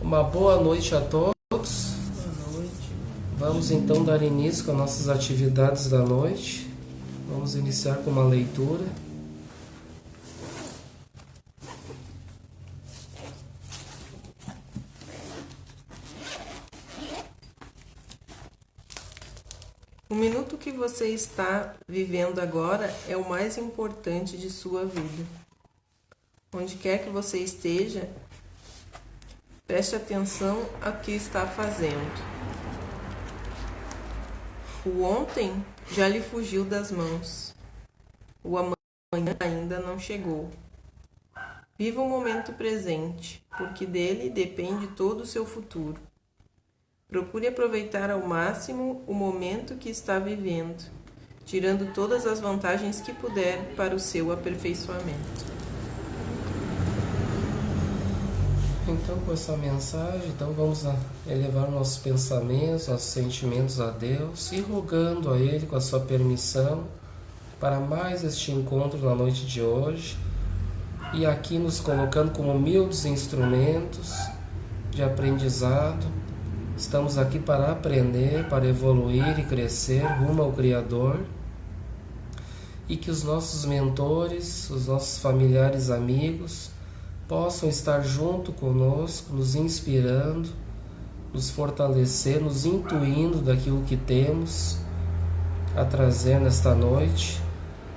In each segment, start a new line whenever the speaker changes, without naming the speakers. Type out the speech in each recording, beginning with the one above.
Uma boa noite a todos.
Boa noite.
Vamos então dar início com as nossas atividades da noite. Vamos iniciar com uma leitura.
O minuto que você está vivendo agora é o mais importante de sua vida. Onde quer que você esteja, preste atenção ao que está fazendo. O ontem já lhe fugiu das mãos. O amanhã ainda não chegou. Viva o momento presente, porque dele depende todo o seu futuro. Procure aproveitar ao máximo o momento que está vivendo, tirando todas as vantagens que puder para o seu aperfeiçoamento.
Então, com essa mensagem, vamos elevar nossos pensamentos, nossos sentimentos a Deus e rogando a Ele, com a sua permissão, para mais este encontro na noite de hoje, e aqui nos colocando como humildes instrumentos de aprendizado. Estamos aqui para aprender, para evoluir e crescer rumo ao Criador, e que os nossos mentores, os nossos familiares, amigos, possam estar junto conosco, nos inspirando, nos fortalecer, nos intuindo daquilo que temos a trazer nesta noite,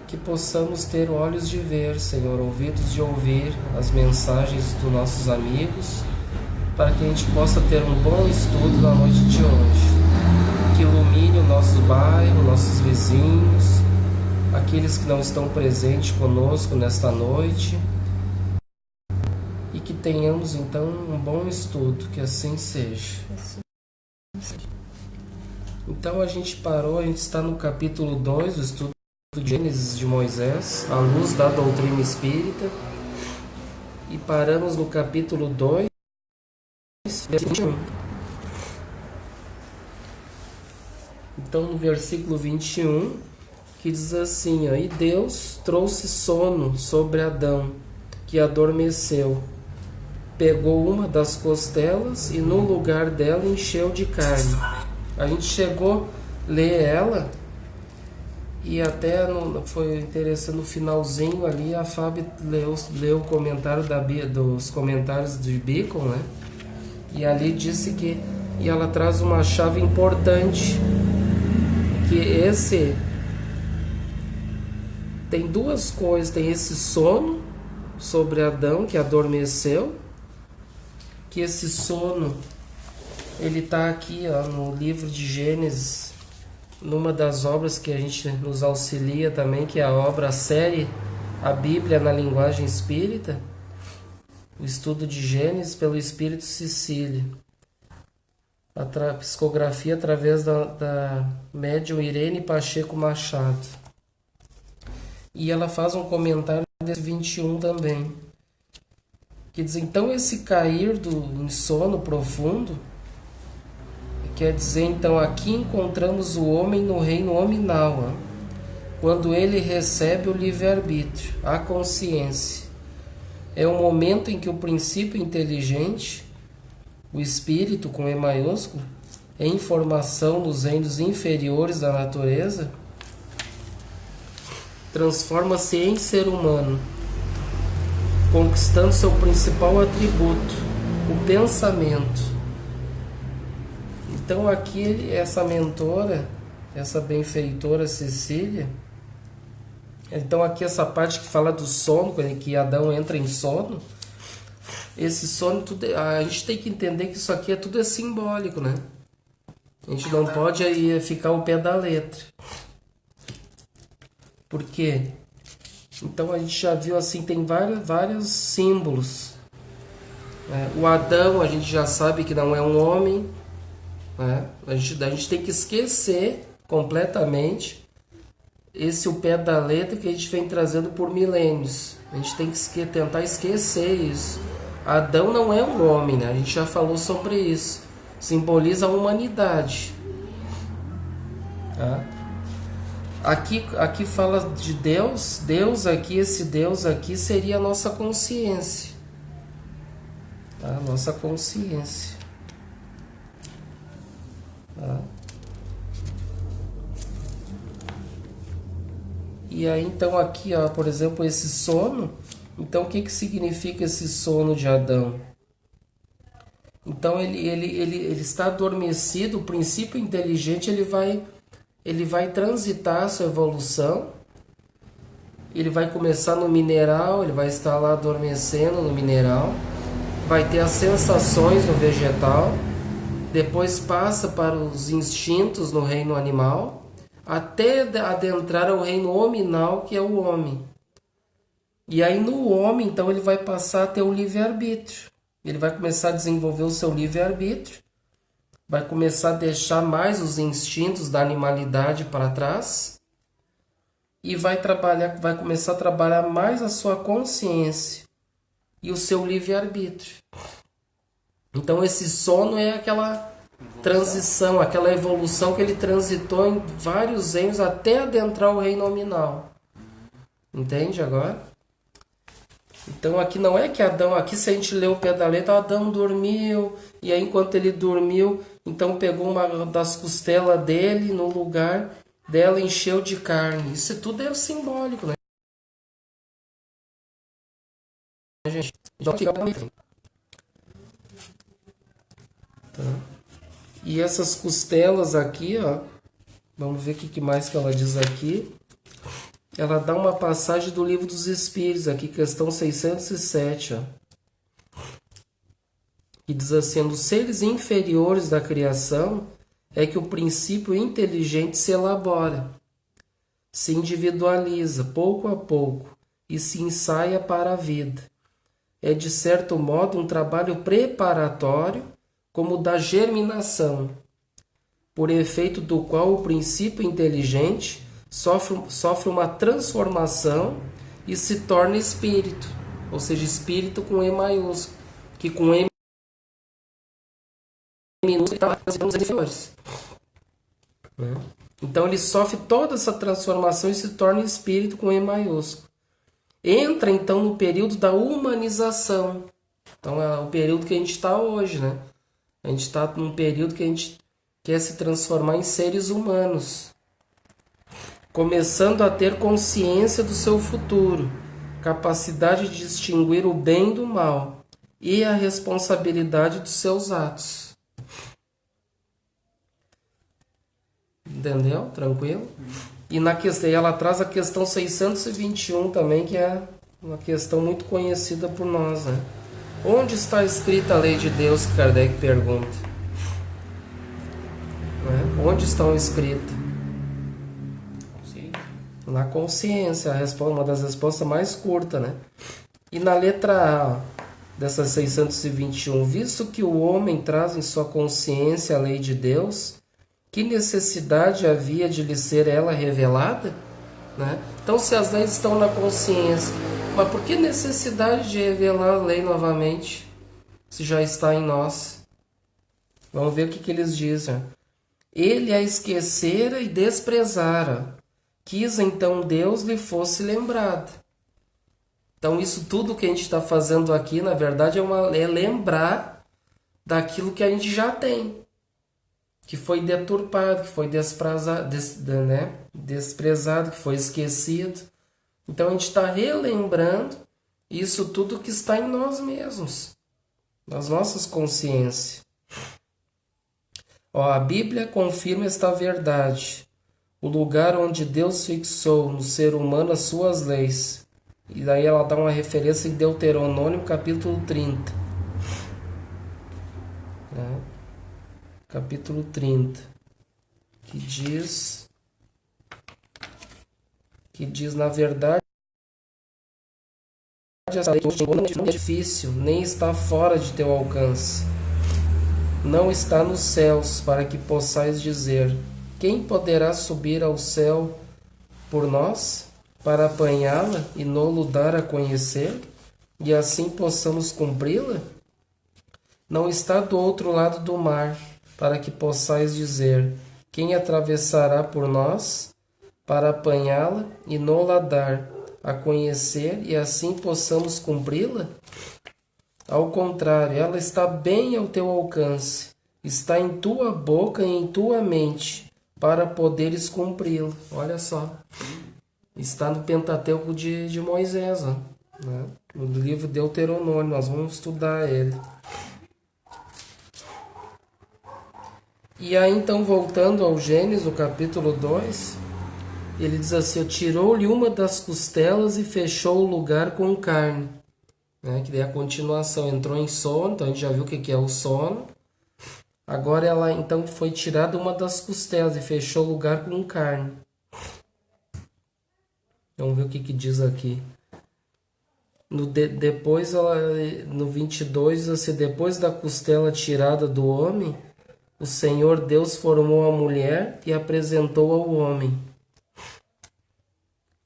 que possamos ter olhos de ver, Senhor, ouvidos de ouvir as mensagens dos nossos amigos, para que a gente possa ter um bom estudo na noite de hoje, que ilumine o nosso bairro, nossos vizinhos, aqueles que não estão presentes conosco nesta noite, e que tenhamos então um bom estudo, que assim seja. Então a gente está no capítulo 2 do estudo de Gênesis de Moisés, à luz da doutrina espírita, e paramos no capítulo 2, versículo 21. Então no versículo 21, que diz assim, ó: E Deus trouxe sono sobre Adão, que adormeceu. Pegou uma das costelas e no lugar dela encheu de carne. A gente chegou a ler ela e até foi interessante, no finalzinho ali a Fábio leu o comentário dos comentários de Bacon, né? E ali disse que, e ela traz uma chave importante, que tem duas coisas, tem esse sono sobre Adão que adormeceu, que esse sono ele está aqui, ó, no livro de Gênesis, numa das obras que a gente nos auxilia também, que é a série A Bíblia na Linguagem Espírita, o estudo de Gênesis pelo Espírito Cecília, a psicografia através da médium Irene Pacheco Machado. E ela faz um comentário desse 21 também, que diz: então esse cair em sono profundo, quer dizer, então aqui encontramos o homem no reino hominal, quando ele recebe o livre-arbítrio, a consciência. É o momento em que o princípio inteligente, o espírito com E maiúsculo, em formação nos reinos inferiores da natureza, transforma-se em ser humano, conquistando seu principal atributo, o pensamento. Então aqui essa mentora, essa benfeitora Cecília, então aqui essa parte que fala do sono, que Adão entra em sono, esse sono, a gente tem que entender que isso aqui tudo é simbólico, né? A gente não pode aí ficar ao pé da letra. Por quê? Então a gente já viu assim, tem vários símbolos. O Adão, a gente já sabe que não é um homem, né? A gente tem que esquecer completamente o pé da letra que a gente vem trazendo por milênios. A gente tem que tentar esquecer isso. Adão não é um homem, né? A gente já falou sobre isso. Simboliza a humanidade. Tá? Aqui fala de Deus. Esse Deus aqui seria a nossa consciência. a nossa consciência. Tá? E aí, então, aqui, ó, por exemplo, esse sono. Então, o que significa esse sono de Adão? Então, ele está adormecido. O princípio inteligente ele vai transitar a sua evolução. Ele vai começar no mineral, ele vai estar lá adormecendo no mineral. Vai ter as sensações no vegetal. Depois passa para os instintos no reino animal, até adentrar ao reino hominal, que é o homem. E aí no homem, então, ele vai passar a ter o livre-arbítrio. Ele vai começar a desenvolver o seu livre-arbítrio, vai começar a deixar mais os instintos da animalidade para trás e vai começar a trabalhar mais a sua consciência e o seu livre-arbítrio. Então esse sono é aquela transição, aquela evolução que ele transitou em vários reinos até adentrar o reino nominal. Entende agora? Então aqui não é que Adão, aqui se a gente lê o pé da letra, Adão dormiu, e aí enquanto ele dormiu, então pegou uma das costelas dele no lugar dela, encheu de carne. Isso tudo é simbólico, né, gente? Tá. E essas costelas aqui, ó, vamos ver o que mais que ela diz aqui. Ela dá uma passagem do Livro dos Espíritos, aqui, questão 607, ó. E diz assim: dos seres inferiores da criação é que o princípio inteligente se elabora, se individualiza pouco a pouco e se ensaia para a vida. É, de certo modo, um trabalho preparatório, como o da germinação, por efeito do qual o princípio inteligente sofre uma transformação e se torna espírito, ou seja, espírito com E maiúsculo, que com E minúsculo está nos inferiores. Então ele sofre toda essa transformação e se torna espírito com E maiúsculo. Entra então no período da humanização. Então é o período que a gente está hoje, né? A gente está num período que a gente quer se transformar em seres humanos, começando a ter consciência do seu futuro, capacidade de distinguir o bem do mal e a responsabilidade dos seus atos. Entendeu? Tranquilo? E na questão, ela traz a questão 621 também, que é uma questão muito conhecida por nós, né? Onde está escrita a lei de Deus, que Kardec pergunta? Né? Onde estão escritas? Na consciência, uma das respostas mais curtas, né? E na letra A dessa 621, visto que o homem traz em sua consciência a lei de Deus, que necessidade havia de lhe ser ela revelada? Né? Então, se as leis estão na consciência, mas por que necessidade de revelar a lei novamente, se já está em nós? Vamos ver o que eles dizem. Ele a esquecera e desprezara. Quis então Deus lhe fosse lembrado. Então isso tudo que a gente está fazendo aqui, na verdade, é lembrar daquilo que a gente já tem, que foi deturpado, que foi desprezado, que foi esquecido. Então a gente está relembrando isso tudo que está em nós mesmos, nas nossas consciências. A Bíblia confirma esta verdade. O lugar onde Deus fixou no ser humano as suas leis. E daí ela dá uma referência em Deuteronômio, capítulo 30. Capítulo 30. Que diz, na verdade, essa lei não é difícil, nem está fora de teu alcance. Não está nos céus, para que possais dizer: quem poderá subir ao céu por nós, para apanhá-la e nolo dar a conhecer, e assim possamos cumpri-la? Não está do outro lado do mar, para que possais dizer: quem atravessará por nós, para apanhá-la e nolo dar a conhecer, e assim possamos cumpri-la? Ao contrário, ela está bem ao teu alcance, está em tua boca e em tua mente, para poderes cumpri-la. Olha só, está no Pentateuco de Moisés, ó, né? No livro Deuteronômio, nós vamos estudar ele. E aí então, voltando ao Gênesis, o capítulo 2, ele diz assim: tirou-lhe uma das costelas e fechou o lugar com carne. Né? Que daí a continuação, entrou em sono, então a gente já viu o que é o sono. Agora ela então foi tirada uma das costelas e fechou o lugar com carne. Vamos ver o que diz aqui. Depois, no 22, diz assim: depois da costela tirada do homem, o Senhor Deus formou a mulher e apresentou ao homem.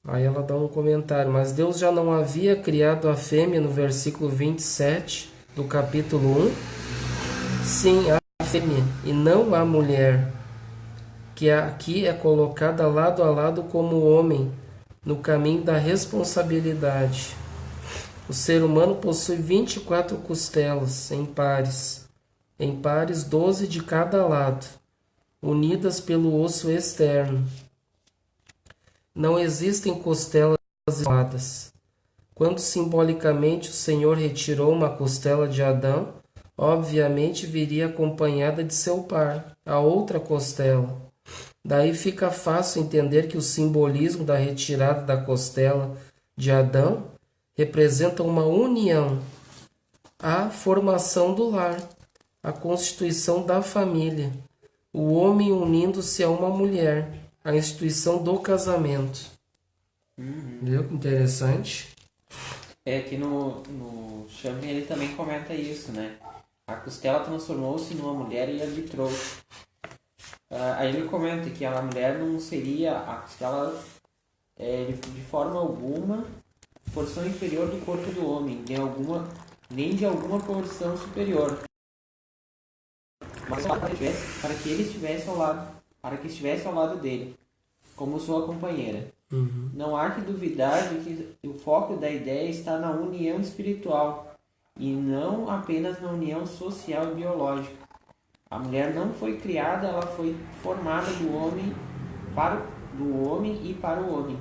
Aí ela dá um comentário: mas Deus já não havia criado a fêmea, no versículo 27 do capítulo 1? Sim, a fêmea, e não a mulher, que aqui é colocada lado a lado como homem, no caminho da responsabilidade. O ser humano possui 24 costelas em pares, 12 de cada lado, unidas pelo osso externo. Não existem costelas isoladas. Quando simbolicamente o Senhor retirou uma costela de Adão, obviamente viria acompanhada de seu par, a outra costela. Daí fica fácil entender que o simbolismo da retirada da costela de Adão representa uma união, a formação do lar, a constituição da família, o homem unindo-se a uma mulher, a instituição do casamento. Viu que interessante?
Que no Champion ele também comenta isso, né? A costela transformou-se numa mulher e lhe trouxe. Aí ele comenta que a mulher não seria a costela de forma alguma porção inferior do corpo do homem, nem de alguma porção superior. Mas para que ele estivesse ao lado dele, como sua companheira. Não há que duvidar de que o foco da ideia está na união espiritual e não apenas na união social e biológica. A mulher não foi criada, ela foi formada do homem e para o homem.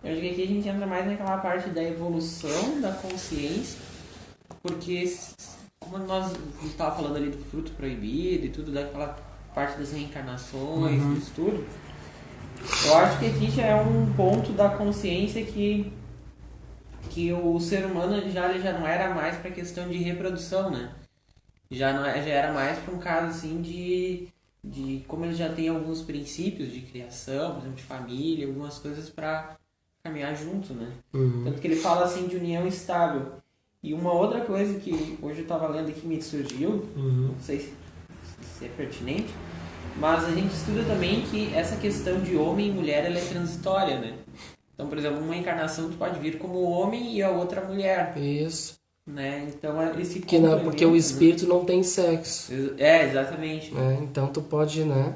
Eu acho que aqui a gente entra mais naquela parte da evolução da consciência, porque como nós estávamos falando ali do fruto proibido e tudo, daquela parte das reencarnações, do estudo, eu acho que aqui já é um ponto da consciência que o ser humano já não era mais para questão de reprodução, né? Já era mais para um caso assim de como ele já tem alguns princípios de criação, por exemplo, de família, algumas coisas para caminhar junto, né? Tanto que ele fala assim de união estável. E uma outra coisa que hoje eu estava lendo aqui me surgiu, não sei se é pertinente, mas a gente estuda também que essa questão de homem e mulher ela é transitória, né? Então, por exemplo, uma encarnação tu pode vir como homem e a outra mulher.
Isso.
Né? Então, esse
porque o espírito não tem sexo.
Exatamente.
Então tu pode, né?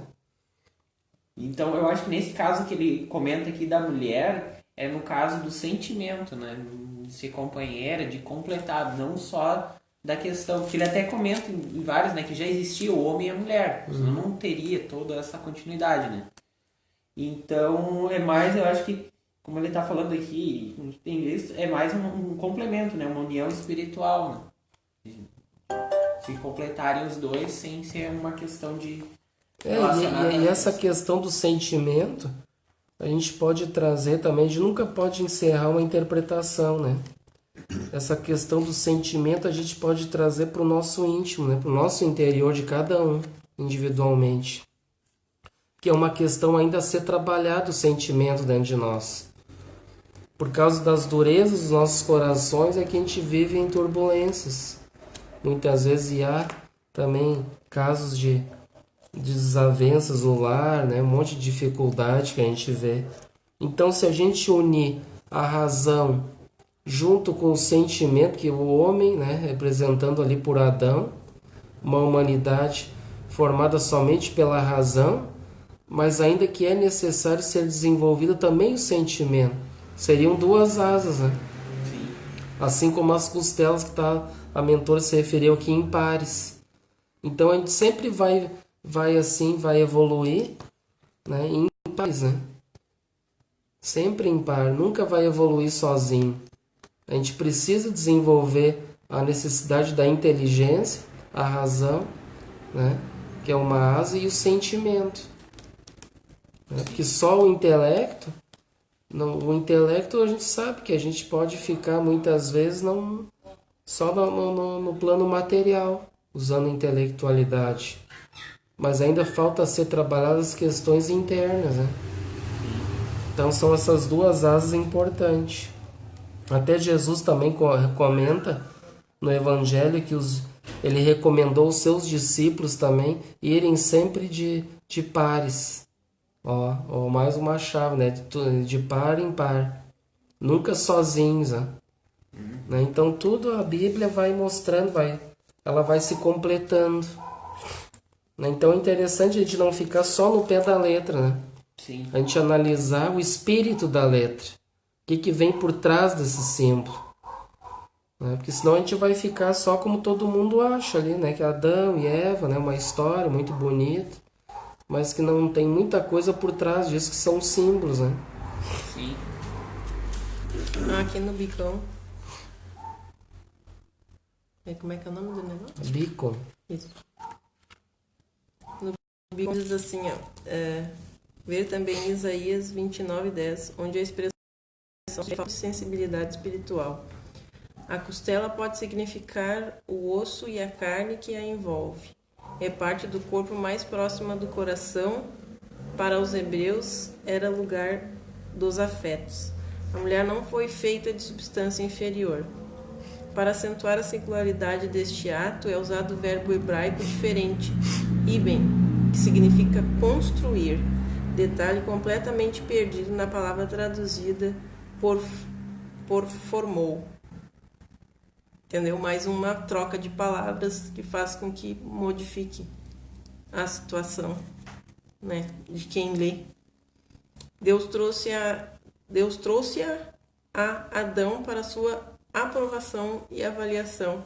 Então, eu acho que nesse caso que ele comenta aqui da mulher, é no caso do sentimento, né? De ser companheira, de completar, não só da questão, porque ele até comenta em vários, né, que já existia o homem e a mulher, senão não teria toda essa continuidade, né? Então, é mais, eu acho que, como ele está falando aqui, a gente tem visto, é mais um complemento, né? Uma união espiritual, né? Se completarem os dois sem ser uma questão de...
E essa questão do sentimento, a gente pode trazer também, a gente nunca pode encerrar uma interpretação, né? Essa questão do sentimento a gente pode trazer para o nosso íntimo, né? Para o nosso interior de cada um, individualmente. Que é uma questão ainda a ser trabalhado o sentimento dentro de nós. Por causa das durezas dos nossos corações é que a gente vive em turbulências. Muitas vezes há também casos de desavenças no lar, né? Um monte de dificuldade que a gente vê. Então, se a gente unir a razão junto com o sentimento, que o homem, né, representando ali por Adão, uma humanidade formada somente pela razão, mas ainda que é necessário ser desenvolvido também o sentimento. Seriam duas asas, né?
Sim.
Assim como as costelas que a mentora se referiu aqui em pares. Então a gente sempre vai evoluir, né, em pares, né? Sempre em par, nunca vai evoluir sozinho. A gente precisa desenvolver a necessidade da inteligência, a razão, né, que é uma asa, e o sentimento. Né? Porque só o intelecto a gente sabe que a gente pode ficar muitas vezes só no plano material, usando a intelectualidade. Mas ainda falta ser trabalhadas as questões internas, né? Então são essas duas asas importantes. Até Jesus também comenta no Evangelho que ele recomendou aos seus discípulos também irem sempre de pares. Ó, mais uma chave, né? De par em par. Nunca sozinhos, né? Então tudo a Bíblia vai mostrando, ela vai se completando. Então é interessante a gente não ficar só no pé da letra, né?
Sim.
A gente analisar o espírito da letra. O que vem por trás desse símbolo. Né? Porque senão a gente vai ficar só como todo mundo acha ali, né? Que Adão e Eva, né? Uma história muito bonita, mas que não tem muita coisa por trás disso, que são símbolos, né?
Sim.
Aqui no bicão. Como é que é o nome do negócio?
Beacon.
Isso. No bicão diz assim, ó. Ver também Isaías 29:10, onde a expressão de sensibilidade espiritual. A costela pode significar o osso e a carne que a envolve. É parte do corpo mais próxima do coração. Para os hebreus, era lugar dos afetos. A mulher não foi feita de substância inferior. Para acentuar a singularidade deste ato, é usado o verbo hebraico diferente, iben, que significa construir. Detalhe completamente perdido na palavra traduzida por formou. Entendeu? Mais uma troca de palavras que faz com que modifique a situação, né, de quem lê. Deus trouxe a Adão para sua aprovação e avaliação.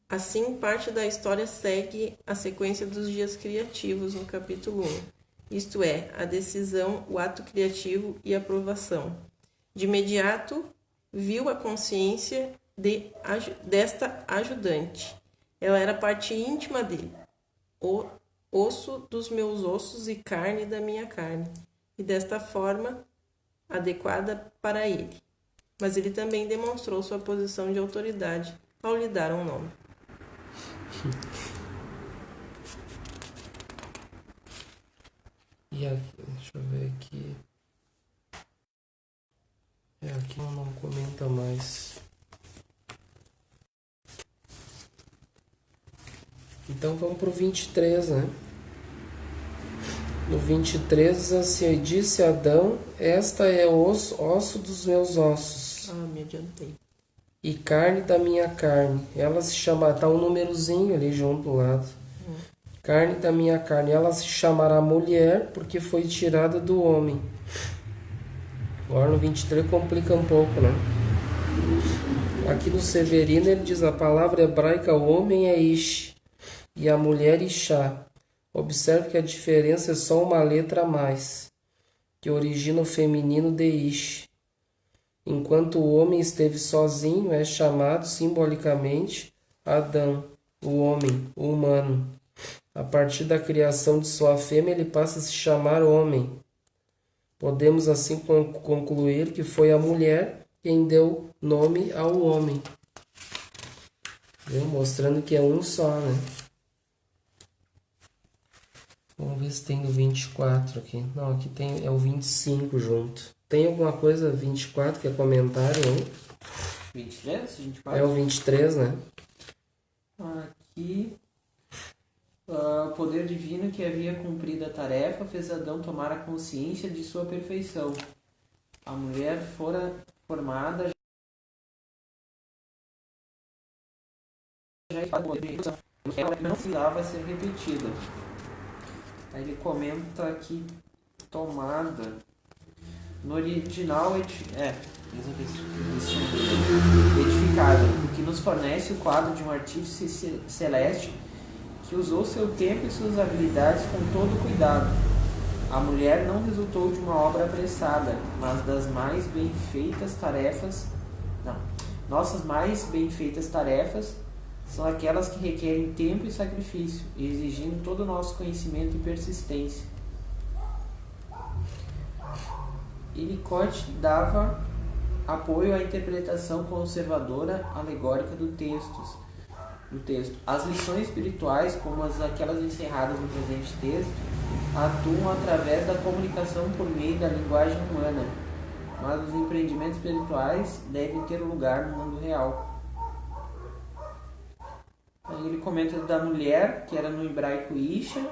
Assim, parte da história segue a sequência dos dias criativos no capítulo 1. Isto é, a decisão, o ato criativo e a aprovação. De imediato, viu a consciência desta ajudante. Ela era parte íntima dele, o osso dos meus ossos e carne da minha carne, e desta forma adequada para ele. Mas ele também demonstrou sua posição de autoridade ao lhe dar um nome.
E aqui, deixa eu ver aqui. Aqui não comenta mais. Então vamos para o 23, né? No 23, assim, disse Adão: esta é o osso dos meus ossos.
Me adiantei.
E carne da minha carne. Ela se chama, tá um númerozinho ali junto do lado. Carne da minha carne. Ela se chamará mulher porque foi tirada do homem. Agora no 23 complica um pouco, né? Aqui no Severino ele diz: a palavra hebraica homem é ish e a mulher ishá. Observe que a diferença é só uma letra a mais, que origina o feminino de ish. Enquanto o homem esteve sozinho, é chamado simbolicamente Adão, o homem, o humano. A partir da criação de sua fêmea, ele passa a se chamar homem. Podemos assim concluir que foi a mulher quem deu nome ao homem. Mostrando que é um só, né? Vamos ver se tem no 24 aqui. Não, aqui tem, é o 25 junto. Tem alguma coisa 24 que é comentário aí?
23? 24?
É o 23, né?
Aqui, o poder divino que havia cumprido a tarefa fez Adão tomar a consciência de sua perfeição. A mulher fora formada já não precisava ser repetida. Aí ele comenta aqui, tomada. No original edificada, o que nos fornece o quadro de um artífice celeste que usou seu tempo e suas habilidades com todo cuidado. A mulher não resultou de uma obra apressada, mas das mais bem feitas tarefas. Não. Nossas mais bem feitas tarefas são aquelas que requerem tempo e sacrifício, exigindo todo o nosso conhecimento e persistência. Winnicott dava apoio à interpretação conservadora alegórica do texto. As lições espirituais, como aquelas encerradas no presente texto, atuam através da comunicação por meio da linguagem humana, mas os empreendimentos espirituais devem ter lugar no mundo real. Aí ele comenta da mulher, que era no hebraico Isha,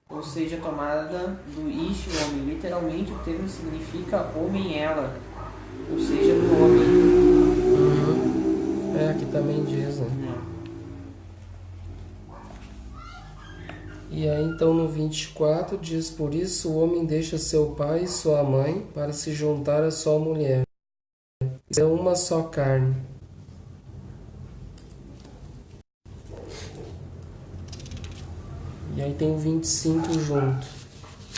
ou seja, tomada do Ish, homem. Literalmente o termo significa homem-ela, ou seja, do homem.
Aqui também diz, né? E aí então no 24 diz: por isso o homem deixa seu pai e sua mãe para se juntar à sua mulher. É uma só carne. E aí tem o 25 junto.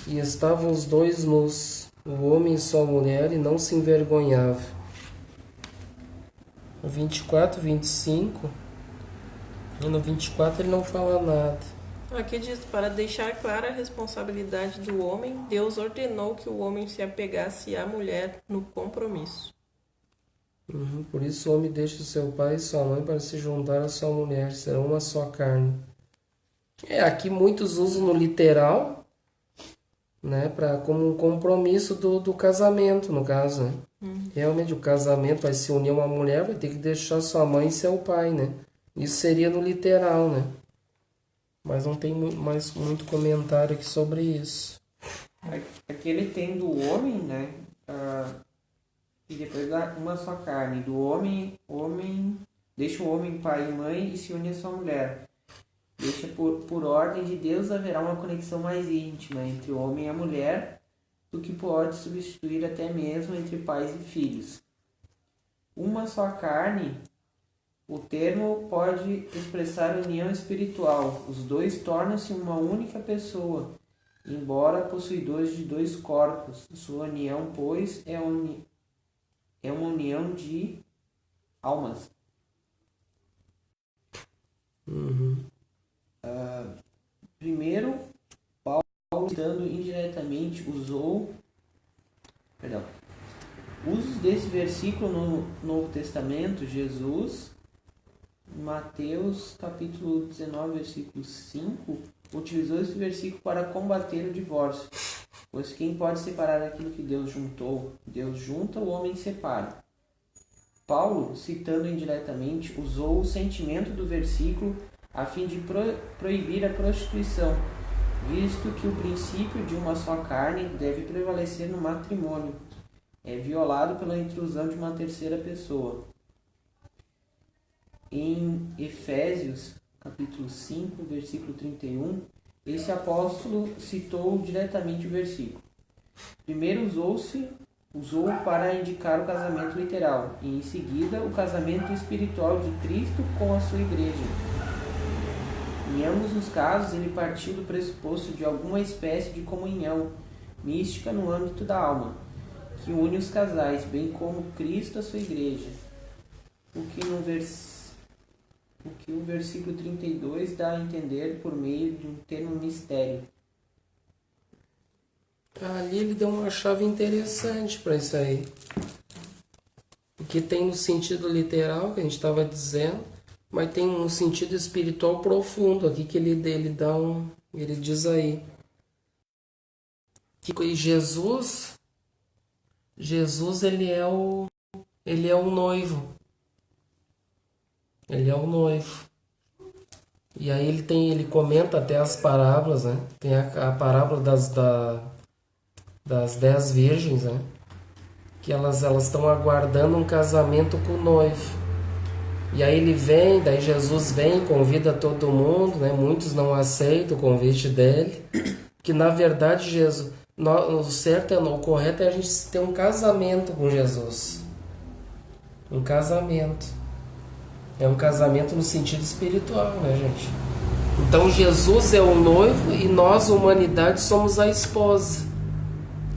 E estavam os dois nus, o homem e sua mulher, e não se envergonhava. No 24, 25, e no 24 ele não fala nada.
Aqui diz: para deixar clara a responsabilidade do homem, Deus ordenou que o homem se apegasse à mulher no compromisso.
Por isso o homem deixa seu pai e sua mãe para se juntar à sua mulher, serão uma só carne. Aqui muitos usam no literal, né, como um compromisso do casamento, no caso, né? Realmente o casamento vai se unir a uma mulher, vai ter que deixar sua mãe e seu pai, né? Isso seria no literal, né? Mas não tem mais muito comentário aqui sobre isso.
Aqui ele tem do homem, né? E depois dá uma só carne. Do homem, deixa o homem pai e mãe e se une a sua mulher. Deixa por ordem de Deus haverá uma conexão mais íntima entre o homem e a mulher, do que pode substituir até mesmo entre pais e filhos. Uma só carne, o termo pode expressar união espiritual. Os dois tornam-se uma única pessoa, embora possuidores de dois corpos. Sua união, pois, é uma união de almas. Primeiro, Paulo, citando indiretamente, usos desse versículo no Novo Testamento. Jesus, Mateus capítulo 19, versículo 5, utilizou esse versículo para combater o divórcio. Pois quem pode separar aquilo que Deus juntou? Deus junta, o homem separa. Paulo, citando indiretamente, usou o sentimento do versículo a fim de proibir a prostituição, visto que o princípio de uma só carne deve prevalecer no matrimônio. É violado pela intrusão de uma terceira pessoa. Em Efésios, capítulo 5, versículo 31, esse apóstolo citou diretamente o versículo. Primeiro usou para indicar o casamento literal, e em seguida o casamento espiritual de Cristo com a sua igreja. Em ambos os casos, ele partiu do pressuposto de alguma espécie de comunhão mística no âmbito da alma, que une os casais, bem como Cristo a sua igreja. O que o versículo 32 dá a entender por meio de um termo mistério.
Ali ele deu uma chave interessante para isso aí. Que tem no sentido literal, que a gente estava dizendo, mas tem um sentido espiritual profundo aqui que ele diz aí. Que Jesus ele é o noivo. Ele é o noivo. E aí ele comenta até as parábolas, né? Tem a parábola das 10 virgens, né? Que elas estão aguardando um casamento com o noivo. E aí daí Jesus vem, convida todo mundo, né? Muitos não aceitam o convite dele. Que na verdade o correto é a gente ter um casamento com Jesus. Um casamento. É um casamento no sentido espiritual, né, gente? Então Jesus é o noivo e nós, humanidade, somos a esposa.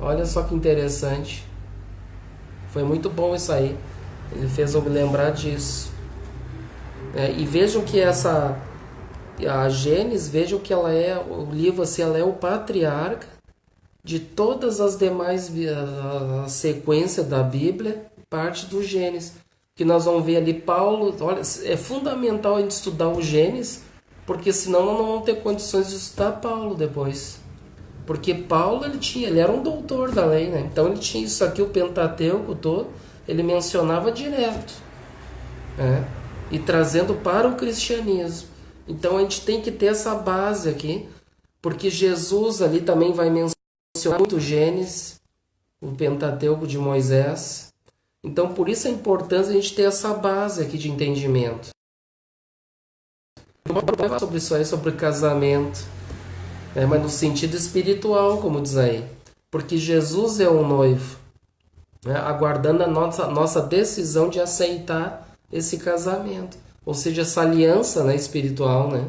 Olha só que interessante. Foi muito bom isso aí. Ele fez eu me lembrar disso. E vejam que a Gênesis, vejam que ela é, o livro assim, ela é o patriarca de todas as demais, a sequência da Bíblia, parte do Gênesis. Que nós vamos ver ali Paulo, olha, é fundamental a gente estudar o Gênesis, porque senão nós não vamos ter condições de estudar Paulo depois. Porque Paulo, ele era um doutor da lei, né? Então ele tinha isso aqui, o Pentateuco todo, ele mencionava direto, né? E trazendo para o cristianismo. Então a gente tem que ter essa base aqui, porque Jesus ali também vai mencionar muito Gênesis, o Pentateuco de Moisés. Então por isso a importância a gente ter essa base aqui de entendimento. Eu vou falar sobre isso aí, sobre casamento, mas no sentido espiritual, como diz aí. Porque Jesus é um noivo, né, aguardando a nossa decisão de aceitar esse casamento. Ou seja, essa aliança, né, espiritual, né?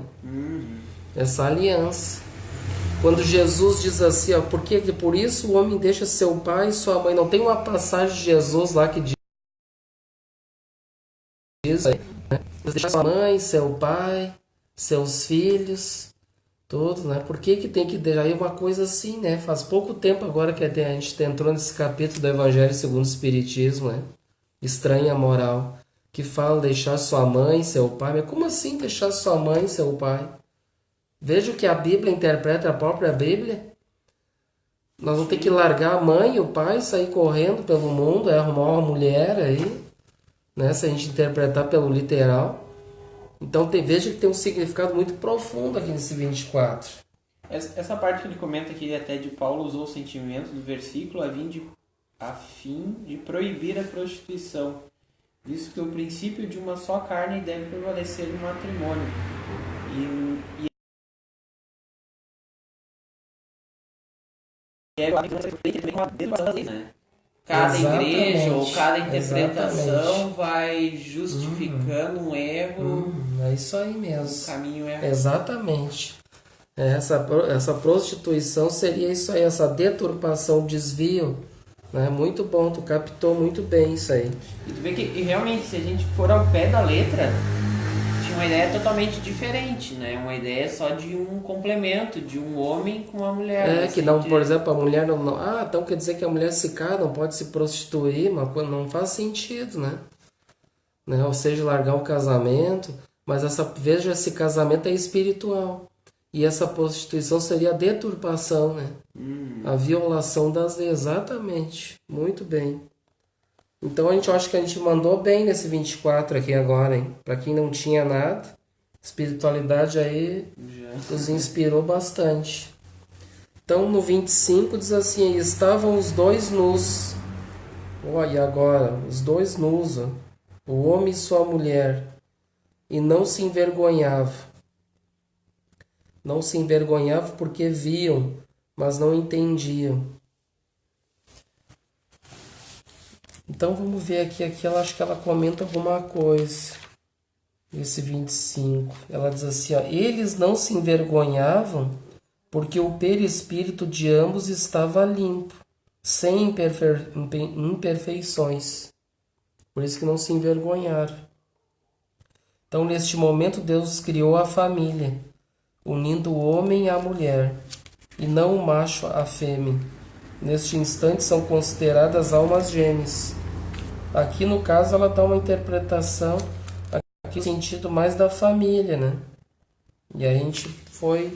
Essa aliança. Quando Jesus diz assim, ó, porque por isso o homem deixa seu pai e sua mãe. Não tem uma passagem de Jesus lá que diz, né? Deixa sua mãe, seu pai, seus filhos, tudo, né? Por que tem que deixar? Aí uma coisa assim, né? Faz pouco tempo agora que a gente entrou nesse capítulo do Evangelho segundo o Espiritismo, né? Estranha moral, que fala deixar sua mãe, seu pai. Mas como assim deixar sua mãe, seu pai? Veja o que a Bíblia interpreta, a própria Bíblia. Nós vamos ter que largar a mãe e o pai, sair correndo pelo mundo, arrumar uma mulher aí, né? Se a gente interpretar pelo literal. Então veja que tem um significado muito profundo aqui nesse 24.
Essa parte que ele comenta aqui até de Paulo usou o sentimento do versículo a fim de proibir a prostituição, visto que o princípio de uma só carne deve prevalecer no matrimônio. Né? Cada igreja ou cada interpretação vai justificando um erro.
É isso aí mesmo.
Um caminho errado.
Exatamente. Essa prostituição seria isso aí, essa deturpação, desvio. Né? Muito bom, tu captou muito bem isso aí.
E tu vê que realmente, se a gente for ao pé da letra, tinha uma ideia totalmente diferente, né? Uma ideia só de um complemento, de um homem com uma mulher.
Que não, por exemplo, a mulher não... então quer dizer que a mulher se casa, não pode se prostituir, mas não faz sentido, né? Ou seja, largar o casamento, mas veja, esse casamento é espiritual. E essa prostituição seria a deturpação, né? A violação das leis, exatamente. Muito bem. Então a gente acha que a gente mandou bem nesse 24 aqui agora, hein? Para quem não tinha nada, espiritualidade aí nos inspirou bastante. Então no 25 diz assim, estavam os dois nus. E agora? Os dois nus, ó. O homem e sua mulher. E não se envergonhavam. Não se envergonhavam porque viam, mas não entendiam. Então vamos ver aqui ela acho que ela comenta alguma coisa. Esse 25. Ela diz assim, ó, eles não se envergonhavam porque o perispírito de ambos estava limpo, sem imperfeições. Por isso que não se envergonharam. Então neste momento Deus criou a família, unindo o homem à mulher, e não o macho à fêmea. Neste instante são consideradas almas gêmeas. Aqui no caso ela dá uma interpretação aqui no sentido mais da família, né? E a gente foi,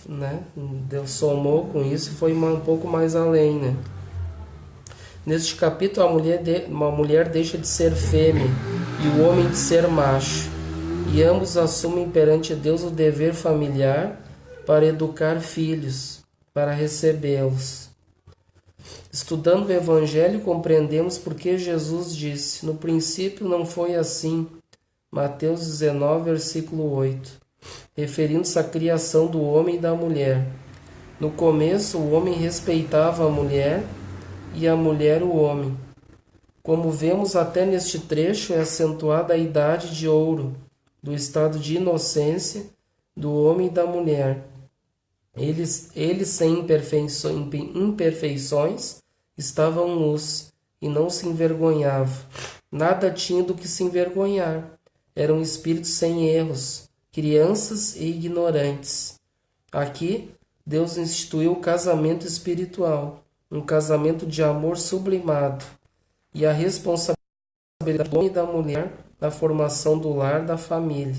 né? Deus somou com isso e foi um pouco mais além, né? Neste capítulo uma mulher deixa de ser fêmea e o homem de ser macho. E ambos assumem perante Deus o dever familiar para educar filhos, para recebê-los. Estudando o Evangelho, compreendemos porque Jesus disse, no princípio não foi assim, Mateus 19, versículo 8, referindo-se à criação do homem e da mulher. No começo, o homem respeitava a mulher e a mulher o homem. Como vemos até neste trecho, é acentuada a idade de ouro, do estado de inocência do homem e da mulher. Eles sem imperfeições, estavam nus e não se envergonhavam. Nada tinham do que se envergonhar. Eram espíritos sem erros, crianças e ignorantes. Aqui, Deus instituiu o casamento espiritual, um casamento de amor sublimado, e a responsabilidade do homem e da mulher na formação do lar, da família.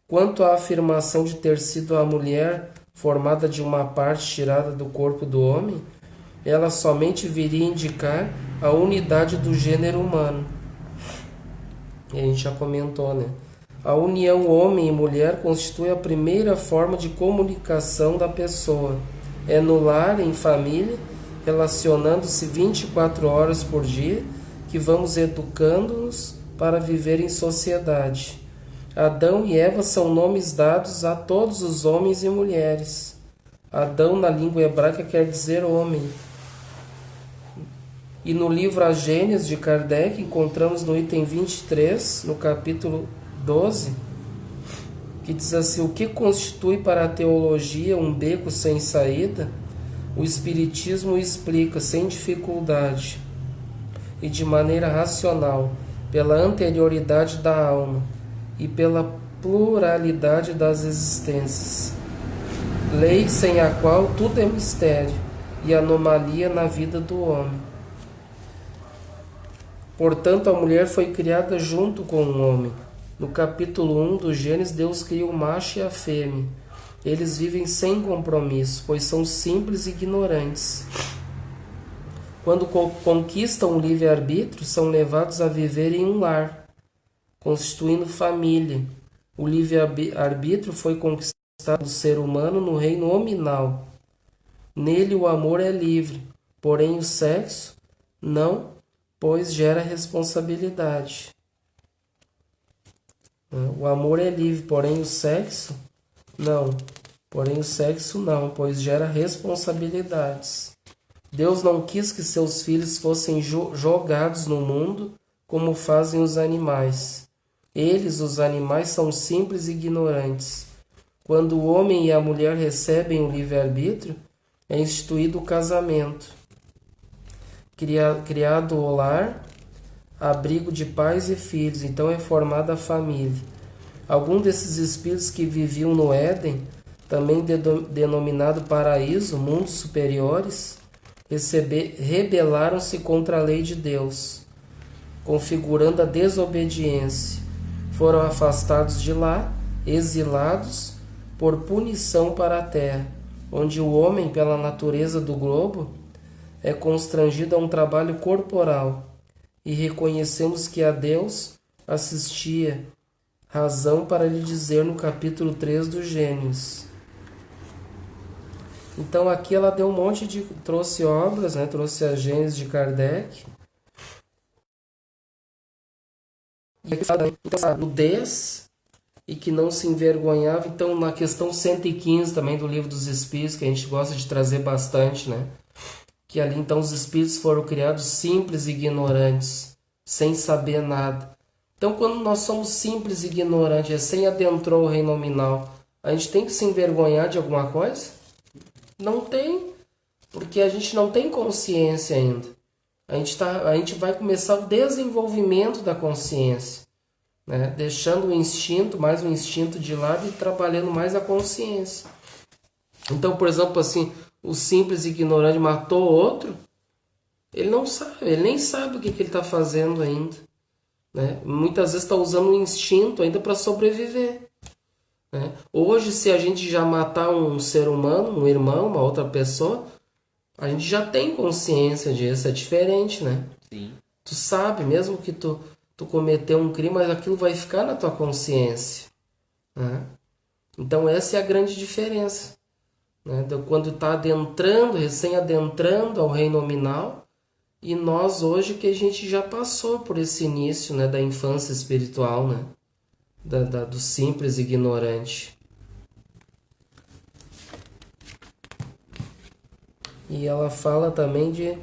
Quanto à afirmação de ter sido a mulher formada de uma parte tirada do corpo do homem, ela somente viria indicar a unidade do gênero humano. E a gente já comentou, né? A união homem e mulher constitui a primeira forma de comunicação da pessoa. É no lar, em família, relacionando-se 24 horas por dia, que vamos educando-nos para viver em sociedade. Adão e Eva são nomes dados a todos os homens e mulheres. Adão, na língua hebraica, quer dizer homem. E no livro A Gênese de Kardec, encontramos no item 23, no capítulo 12, que diz assim: o que constitui para a teologia um beco sem saída, o Espiritismo explica sem dificuldade e de maneira racional, pela anterioridade da alma e pela pluralidade das existências. Lei sem a qual tudo é mistério e anomalia na vida do homem. Portanto, a mulher foi criada junto com o homem. No capítulo 1 do Gênesis, Deus cria o macho e a fêmea. Eles vivem sem compromisso, pois são simples e ignorantes. Quando conquistam o livre-arbítrio, são levados a viver em um lar, constituindo família. O livre-arbítrio foi conquistado do ser humano no reino hominal. Nele o amor é livre, porém o sexo não, pois gera responsabilidade. O amor é livre, porém o sexo não. Porém o sexo não, pois gera responsabilidades. Deus não quis que seus filhos fossem jogados no mundo como fazem os animais. Eles, os animais, são simples e ignorantes. Quando o homem e a mulher recebem o livre-arbítrio, é instituído o casamento. Criado o lar, abrigo de pais e filhos, então é formada a família. Alguns desses espíritos que viviam no Éden, também denominado paraíso, mundos superiores, rebelaram-se contra a lei de Deus, configurando a desobediência. Foram afastados de lá, exilados, por punição para a terra, onde o homem, pela natureza do globo, é constrangido a um trabalho corporal, e reconhecemos que a Deus assistia, razão para lhe dizer no capítulo 3 do Gênesis. Então aqui ela deu um monte de... trouxe obras, né? Trouxe a Gênese de Kardec. E aqui fala da nudez e que não se envergonhava. Então na questão 115 também do Livro dos Espíritos, que a gente gosta de trazer bastante, né? Que ali então os espíritos foram criados simples e ignorantes, sem saber nada. Então quando nós somos simples e ignorantes, sem adentrou o reino nominal, a gente tem que se envergonhar de alguma coisa? Não tem, porque a gente não tem consciência ainda. A gente vai começar o desenvolvimento da consciência, né? Deixando o instinto, mais o instinto de lado e trabalhando mais a consciência. Então, por exemplo, assim, o simples ignorante matou outro, ele não sabe, ele nem sabe o que ele está fazendo ainda, né? Muitas vezes está usando o instinto ainda para sobreviver, né? Hoje, se a gente já matar um ser humano, um irmão, uma outra pessoa, a gente já tem consciência disso, é diferente, né?
Sim.
Tu sabe, mesmo que tu cometeu um crime, mas aquilo vai ficar na tua consciência, né? Então essa é a grande diferença, né? Quando está adentrando, recém-adentrando ao reino nominal, e nós hoje que a gente já passou por esse início, né, da infância espiritual, né? Do simples ignorante. E ela fala também de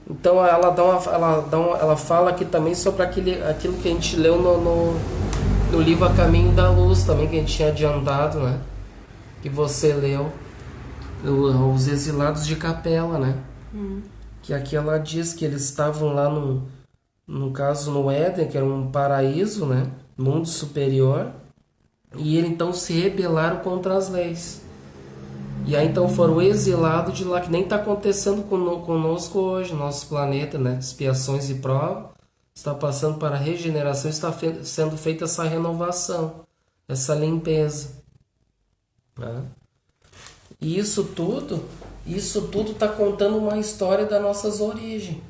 Então ela fala aqui também sobre aquilo que a gente leu no livro A Caminho da Luz, também, que a gente tinha adiantado, né? Que você leu, os exilados de Capela, né? Que aqui ela diz que eles estavam lá no caso no Éden, que era um paraíso, né? Mundo superior, e eles então se rebelaram contra as leis. E aí então foram exilados de lá, que nem está acontecendo conosco hoje, nosso planeta, né? Expiações e provas, está passando para a regeneração, está sendo feita essa renovação, essa limpeza. Né? E isso tudo está contando uma história das nossas origens,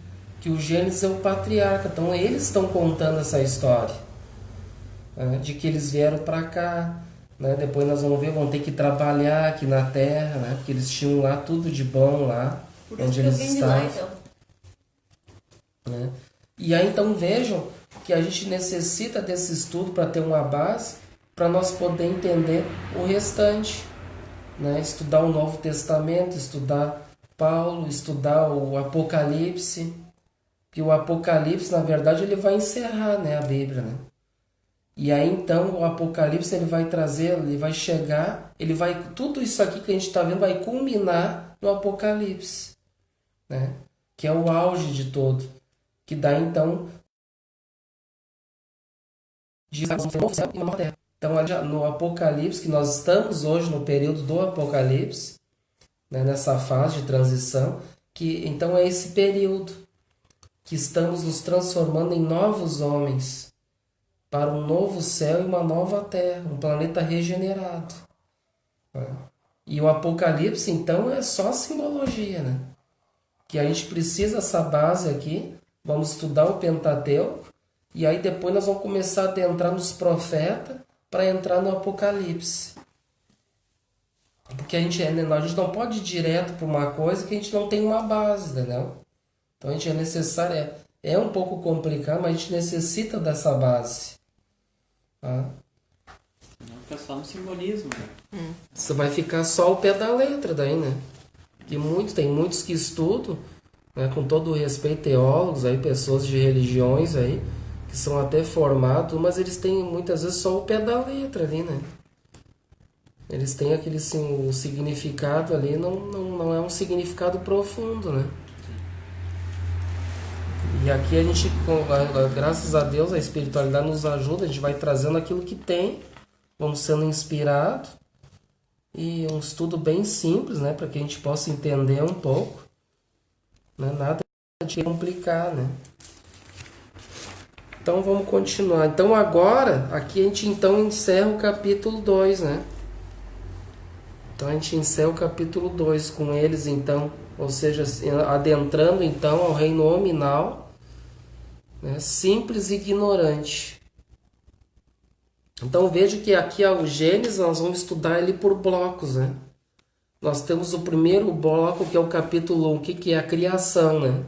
que o Gênesis é o patriarca, então eles estão contando essa história, né? De que eles vieram para cá. Né? Depois nós vamos ver, vão ter que trabalhar aqui na Terra, né? Porque eles tinham lá tudo de bom lá,
Por isso
onde
que eu
eles
vim de
estavam.
lá, então.
Né? E aí então vejam que a gente necessita desse estudo para ter uma base, para nós poder entender o restante. Né? Estudar o Novo Testamento, estudar Paulo, estudar o Apocalipse. Que o Apocalipse, na verdade, ele vai encerrar, né, a Bíblia, né? E aí então o Apocalipse ele vai trazer, ele vai chegar, tudo isso aqui que a gente está vendo vai culminar no Apocalipse, né? Que é o auge de todo, que dá então de novo céu e nova terra. Então no Apocalipse, que nós estamos hoje no período do Apocalipse, né, nessa fase de transição, que então é esse período que estamos nos transformando em novos homens, para um novo céu e uma nova terra, um planeta regenerado. E o Apocalipse, então, é só simbologia, né? Que a gente precisa dessa base aqui, vamos estudar o Pentateuco, e aí depois nós vamos começar a adentrar nos profetas para entrar no Apocalipse. Porque a gente não pode ir direto para uma coisa que a gente não tem uma base, entendeu? Então a gente é necessário, é um pouco complicado, mas a gente necessita dessa base. Tá?
Não fica só no simbolismo, né?
Você vai ficar só ao pé da letra daí, né? Que tem muitos que estudam, né, com todo o respeito, teólogos, aí, pessoas de religiões aí, que são até formados, mas eles têm muitas vezes só o pé da letra ali, né? Eles têm aquele o significado ali, não é um significado profundo, né? E aqui a gente, graças a Deus, a espiritualidade nos ajuda, a gente vai trazendo aquilo que tem, vamos sendo inspirados, e um estudo bem simples, né, para que a gente possa entender um pouco, né, nada de complicar, né. Então vamos continuar. Então agora, aqui a gente então encerra o capítulo 2, né. Então a gente encerra o capítulo 2 com eles então, ou seja, adentrando então ao reino nominal, né, simples e ignorante. Então veja que aqui o Gênesis nós vamos estudar ele por blocos, né? Nós temos o primeiro bloco que é o capítulo 1, que é a criação, né?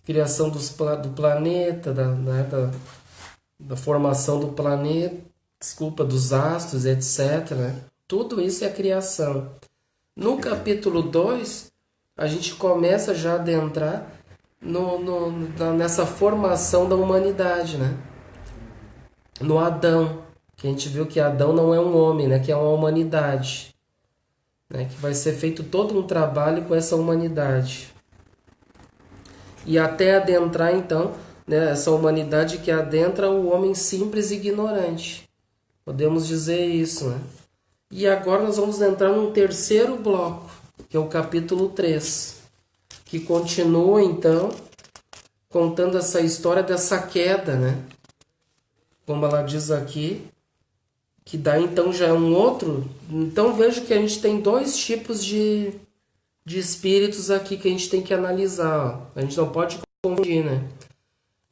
Criação do planeta, da formação do planeta, dos astros, etc. Né? Tudo isso é a criação. No capítulo 2, a gente começa já a adentrar nessa formação da humanidade, né? No Adão, que a gente viu que Adão não é um homem, né? Que é uma humanidade, né? Que vai ser feito todo um trabalho com essa humanidade. E até adentrar então, né, essa humanidade que adentra o homem simples e ignorante. Podemos dizer isso, né? E agora nós vamos entrar num terceiro bloco, que é o capítulo 3. Que continua, então, contando essa história dessa queda, né? Como ela diz aqui, que dá, então, já é um outro... Então, veja que a gente tem dois tipos de espíritos aqui que a gente tem que analisar. Ó. A gente não pode confundir, né?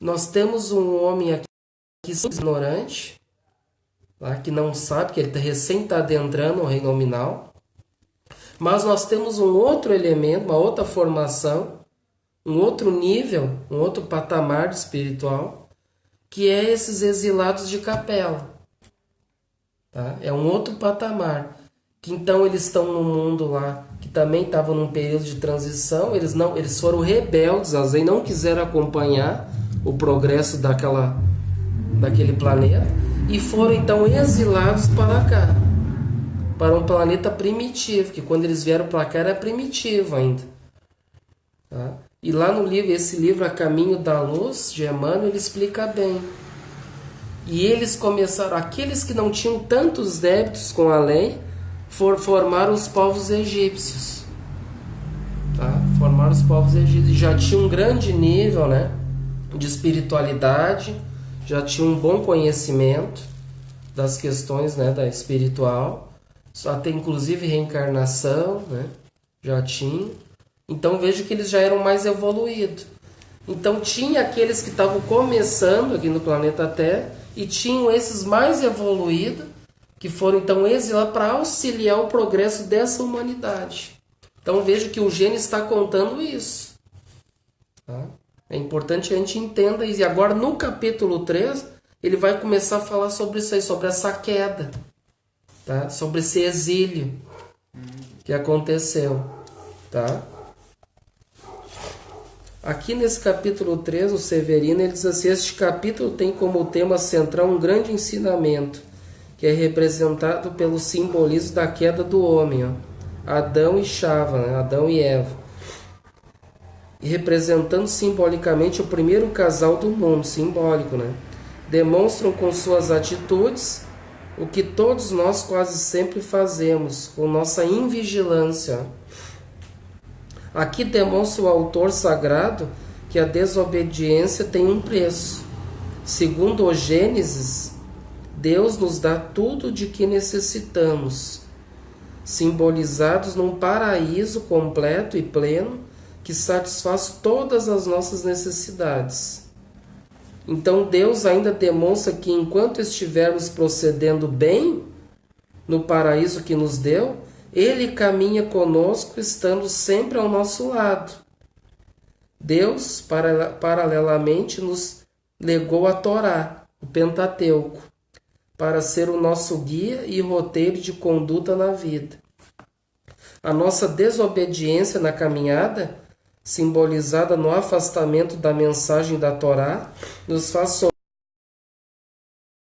Nós temos um homem aqui que é ignorante, tá? Que não sabe, que ele recém está adentrando o reino nominal. Mas nós temos um outro elemento, uma outra formação, um outro nível, um outro patamar espiritual, que é esses exilados de Capela. Tá? É um outro patamar. Que então eles estão no mundo lá, que também estavam num período de transição. Eles foram rebeldes, eles não quiseram acompanhar o progresso daquele planeta e foram então exilados para cá, para um planeta primitivo, que quando eles vieram para cá era primitivo ainda. Tá? E lá no livro, esse livro A Caminho da Luz, de Emmanuel, ele explica bem. E eles começaram, aqueles que não tinham tantos débitos com a lei, formaram os povos egípcios. Tá? Formaram os povos egípcios. Já tinham um grande nível, né, de espiritualidade, já tinham um bom conhecimento das questões, né, da espiritual, até inclusive reencarnação, né, já tinha. Então veja que eles já eram mais evoluídos. Então tinha aqueles que estavam começando aqui no planeta Terra e tinham esses mais evoluídos que foram então exilados para auxiliar o progresso dessa humanidade. Então veja que o Gênesis está contando isso. Tá? É importante que a gente entenda isso. E agora no capítulo 3 ele vai começar a falar sobre isso aí, sobre essa queda, tá? Sobre esse exílio que aconteceu. Tá? Aqui nesse capítulo 3, o Severino ele diz assim: este capítulo tem como tema central um grande ensinamento, que é representado pelo simbolismo da queda do homem, ó. Adão e Chava, né? Adão e Eva. E representando simbolicamente o primeiro casal do mundo, simbólico, né? Demonstram com suas atitudes o que todos nós quase sempre fazemos, com nossa invigilância. Aqui demonstra o autor sagrado que a desobediência tem um preço. Segundo o Gênesis, Deus nos dá tudo de que necessitamos, simbolizados num paraíso completo e pleno que satisfaz todas as nossas necessidades. Então Deus ainda demonstra que enquanto estivermos procedendo bem no paraíso que nos deu, Ele caminha conosco, estando sempre ao nosso lado. Deus, paralelamente, nos legou a Torá, o Pentateuco, para ser o nosso guia e roteiro de conduta na vida. A nossa desobediência na caminhada, simbolizada no afastamento da mensagem da Torá, nos faz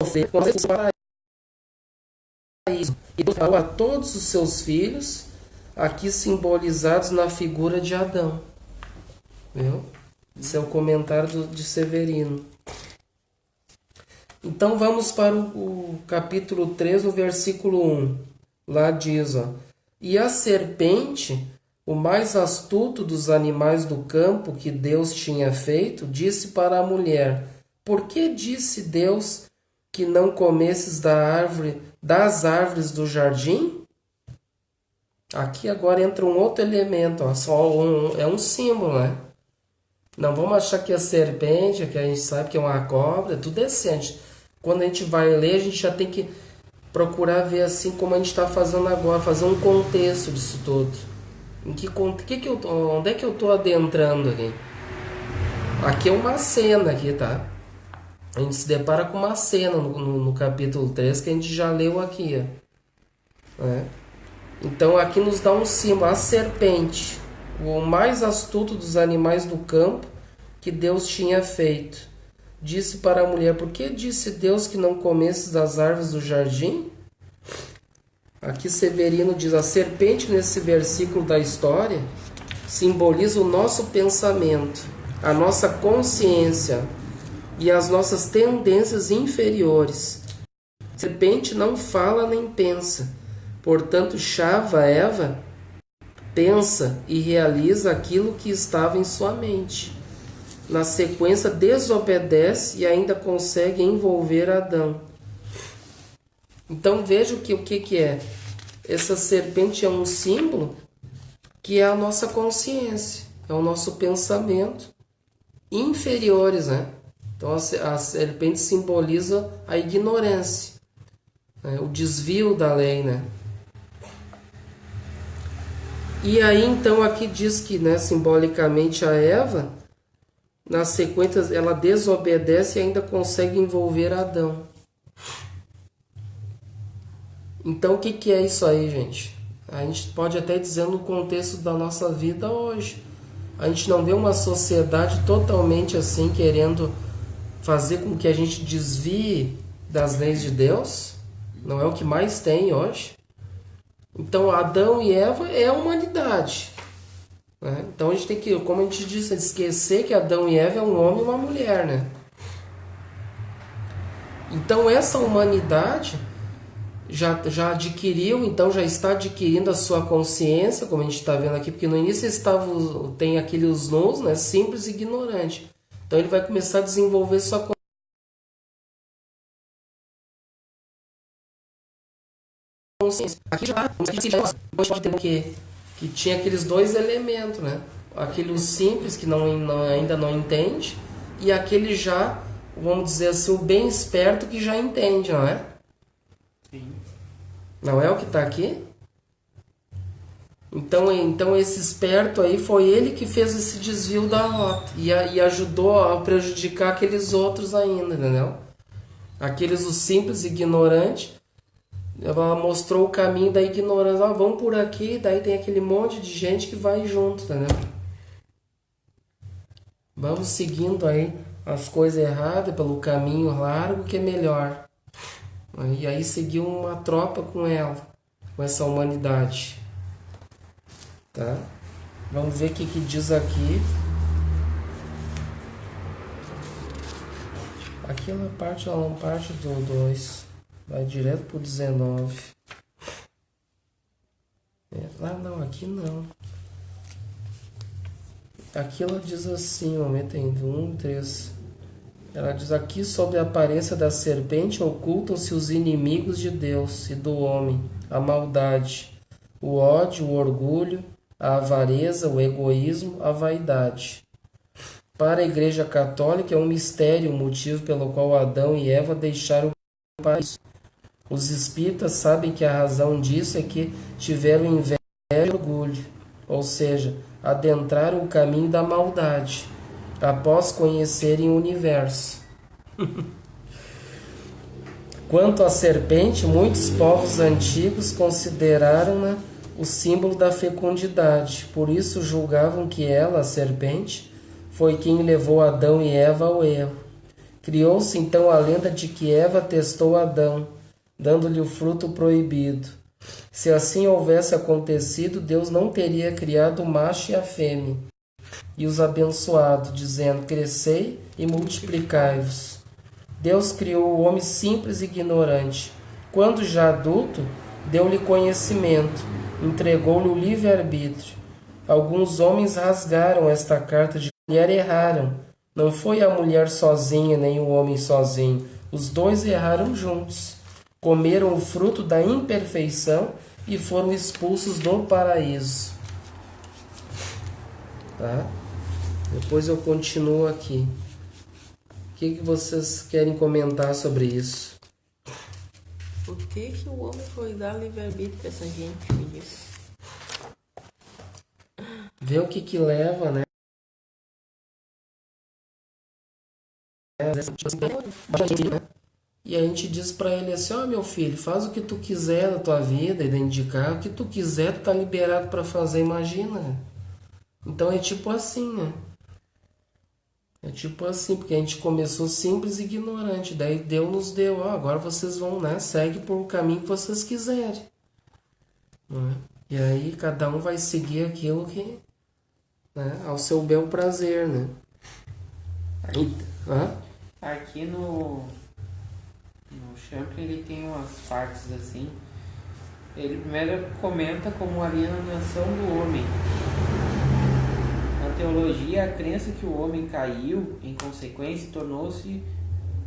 sofrer com esse paraíso. E Deus deu a todos os seus filhos, aqui simbolizados na figura de Adão. Viu? Esse é o comentário de Severino. Então vamos para o capítulo 3, o versículo 1. Lá diz, ó: e a serpente, o mais astuto dos animais do campo que Deus tinha feito, disse para a mulher: por que disse Deus que não comesses das árvores do jardim? Aqui agora entra um outro elemento, ó, é um símbolo, né? Não vamos achar que a serpente, que a gente sabe que é uma cobra, é tudo decente. Quando a gente vai ler, a gente já tem que procurar ver assim como a gente está fazendo agora, fazer um contexto disso tudo. Onde é que eu estou adentrando aqui? Aqui é uma cena aqui, tá? A gente se depara com uma cena no capítulo 3 que a gente já leu aqui, ó. Né? Então aqui nos dá um símbolo, a serpente, o mais astuto dos animais do campo que Deus tinha feito. Disse para a mulher: por que disse Deus que não comesses das árvores do jardim? Aqui Severino diz: a serpente nesse versículo da história simboliza o nosso pensamento, a nossa consciência e as nossas tendências inferiores. A serpente não fala nem pensa, portanto Chava, Eva, pensa e realiza aquilo que estava em sua mente. Na sequência, desobedece e ainda consegue envolver Adão. Então veja o que é. Essa serpente é um símbolo que é a nossa consciência, é o nosso pensamento inferiores, né? Então a serpente simboliza a ignorância, né? O desvio da lei, né? E aí então aqui diz que, né, simbolicamente a Eva, na sequência ela desobedece e ainda consegue envolver Adão. Então o que é isso aí, gente? A gente pode até dizer no contexto da nossa vida hoje. A gente não vê uma sociedade totalmente assim, querendo fazer com que a gente desvie das leis de Deus. Não é o que mais tem hoje. Então, Adão e Eva é a humanidade. Né? Então, a gente tem que, como a gente disse, esquecer que Adão e Eva é um homem e uma mulher. Né? Então, essa humanidade já adquiriu, então já está adquirindo a sua consciência, como a gente está vendo aqui, porque no início tem aqueles nus, né, simples e ignorante. Então ele vai começar a desenvolver sua consciência. Aqui já pode ter que tinha aqueles dois elementos, né? Aquele simples que ainda não entende e aquele já, vamos dizer assim, o bem esperto que já entende, não é?
Sim.
Não é o que está aqui? Então esse esperto aí foi ele que fez esse desvio da rota e ajudou a prejudicar aqueles outros ainda, entendeu? Aqueles, os simples, ignorantes, ela mostrou o caminho da ignorância. Vamos por aqui, daí tem aquele monte de gente que vai junto, entendeu? Vamos seguindo aí as coisas erradas pelo caminho largo que é melhor. E aí seguiu uma tropa com ela, com essa humanidade. Tá? Vamos ver o que diz aqui. Aqui ela não parte do 2. Vai direto pro 19. Não, aqui não. Aqui ela diz assim, tem 1, 3. Ela diz aqui: sob a aparência da serpente ocultam-se os inimigos de Deus e do homem, a maldade, o ódio, o orgulho, a avareza, o egoísmo, a vaidade. Para a Igreja Católica é um mistério o motivo pelo qual Adão e Eva deixaram o paraíso. Os espíritas sabem que a razão disso é que tiveram inveja e orgulho, ou seja, adentraram o caminho da maldade, após conhecerem o universo. Quanto à serpente, muitos povos antigos consideraram-na o símbolo da fecundidade. Por isso julgavam que ela, a serpente, foi quem levou Adão e Eva ao erro. Criou-se então a lenda de que Eva testou Adão, dando-lhe o fruto proibido. Se assim houvesse acontecido, Deus não teria criado o macho e a fêmea, e os abençoado, dizendo: crescei e multiplicai-vos. Deus criou o homem simples e ignorante. Quando já adulto, deu-lhe conhecimento, entregou-lhe o livre-arbítrio. Alguns homens rasgaram esta carta de mulher e erraram. Não foi a mulher sozinha, nem o homem sozinho. Os dois erraram juntos. Comeram o fruto da imperfeição e foram expulsos do paraíso. Tá? Depois eu continuo aqui. O que vocês querem comentar sobre isso?
Por que o homem foi dar livre-arbítrio para essa gente, me diz?
Vê o que leva, né? E a gente diz para ele assim: meu filho, faz o que tu quiser da tua vida e dentro de casa, o que tu quiser, tu tá liberado para fazer, imagina. Então é tipo assim, né? É tipo assim, porque a gente começou simples e ignorante, daí Deus nos deu, agora vocês vão, né? Segue por um caminho que vocês quiserem. Né? E aí cada um vai seguir aquilo que, né, ao seu bel prazer, né?
Aqui no Champlin ele tem umas partes assim. Ele primeiro comenta como alienação do homem. Na teologia, a crença que o homem caiu, em consequência, tornou-se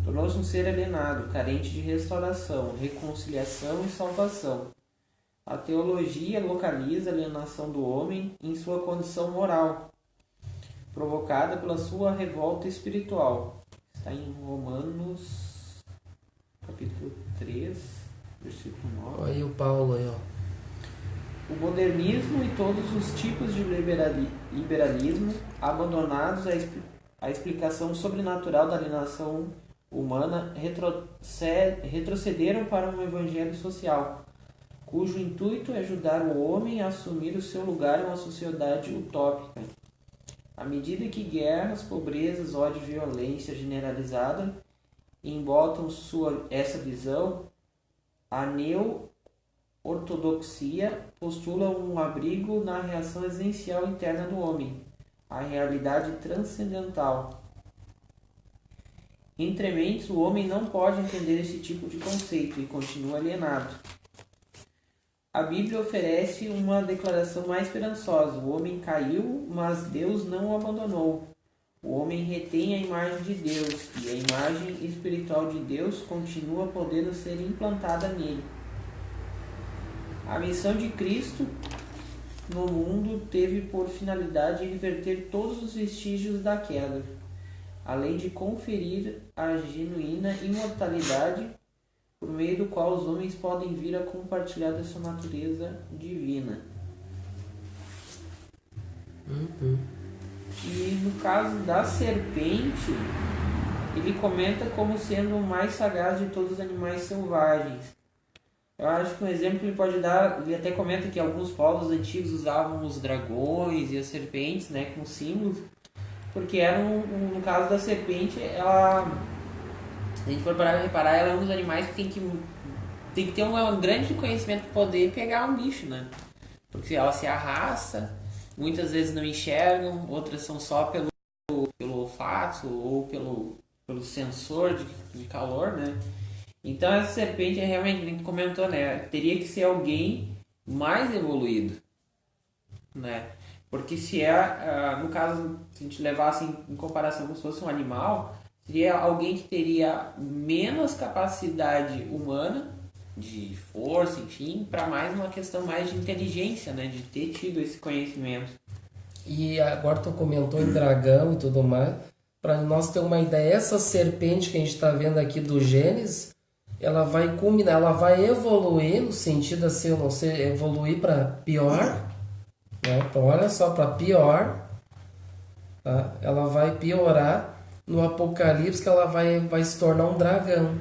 um ser alienado, carente de restauração, reconciliação e salvação. A teologia localiza a alienação do homem em sua condição moral, provocada pela sua revolta espiritual. Está em Romanos, capítulo 3, versículo 9.
Olha aí o Paulo aí, ó.
O modernismo e todos os tipos de liberalismo, abandonados à explicação sobrenatural da alienação humana, retrocederam para um evangelho social, cujo intuito é ajudar o homem a assumir o seu lugar em uma sociedade utópica. À medida que guerras, pobrezas, ódio e violência generalizada embotam essa visão, a neo-ortodoxia postula um abrigo na reação essencial interna do homem, a realidade transcendental. Entre mentes, o homem não pode entender esse tipo de conceito e continua alienado. A Bíblia oferece uma declaração mais esperançosa. O homem caiu, mas Deus não o abandonou. O homem retém a imagem de Deus e a imagem espiritual de Deus continua podendo ser implantada nele. A missão de Cristo no mundo teve por finalidade reverter todos os vestígios da queda, além de conferir a genuína imortalidade por meio do qual os homens podem vir a compartilhar da sua natureza divina. E no caso da serpente, ele comenta como sendo o mais sagaz de todos os animais selvagens. Eu acho que um exemplo que ele pode dar, ele até comenta que alguns povos antigos usavam os dragões e as serpentes, né, como símbolos, porque no caso da serpente, ela, se a gente for parar e reparar, ela é um dos animais que tem que ter um grande conhecimento para poder pegar um bicho, né? Porque ela se arrasta, muitas vezes não enxergam, outras são só pelo olfato ou pelo sensor de calor, né? Então essa serpente realmente, a gente comentou, né? Teria que ser alguém mais evoluído, né? Porque se no caso, se a gente levasse em comparação como se fosse um animal, seria alguém que teria menos capacidade humana, de força, enfim, para mais uma questão mais de inteligência, né? De ter tido esse conhecimento.
E agora tu comentou em dragão e tudo mais, para nós ter uma ideia, essa serpente que a gente está vendo aqui do Gênesis, ela vai culminar, ela vai evoluir no sentido assim, eu não sei, evoluir para pior, né? Então olha só, para pior, tá? Ela vai piorar no Apocalipse, que ela vai se tornar um dragão.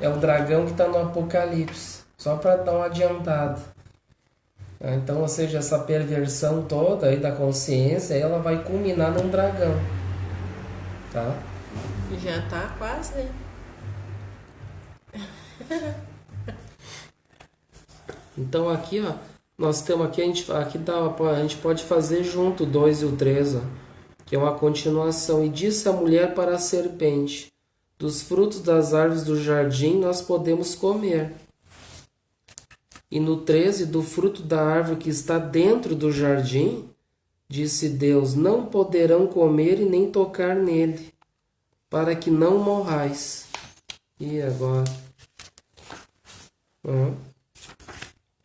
É o dragão que está no Apocalipse, só para dar uma adiantada. Então, ou seja, essa perversão toda aí da consciência, ela vai culminar num dragão, tá?
Já tá quase, né?
Então aqui, ó, nós temos aqui, a gente pode fazer junto o 2 e o 3, ó, que é uma continuação. E disse a mulher para a serpente: dos frutos das árvores do jardim nós podemos comer. E no 13, do fruto da árvore que está dentro do jardim, disse Deus: não poderão comer e nem tocar nele, para que não morrais. E agora?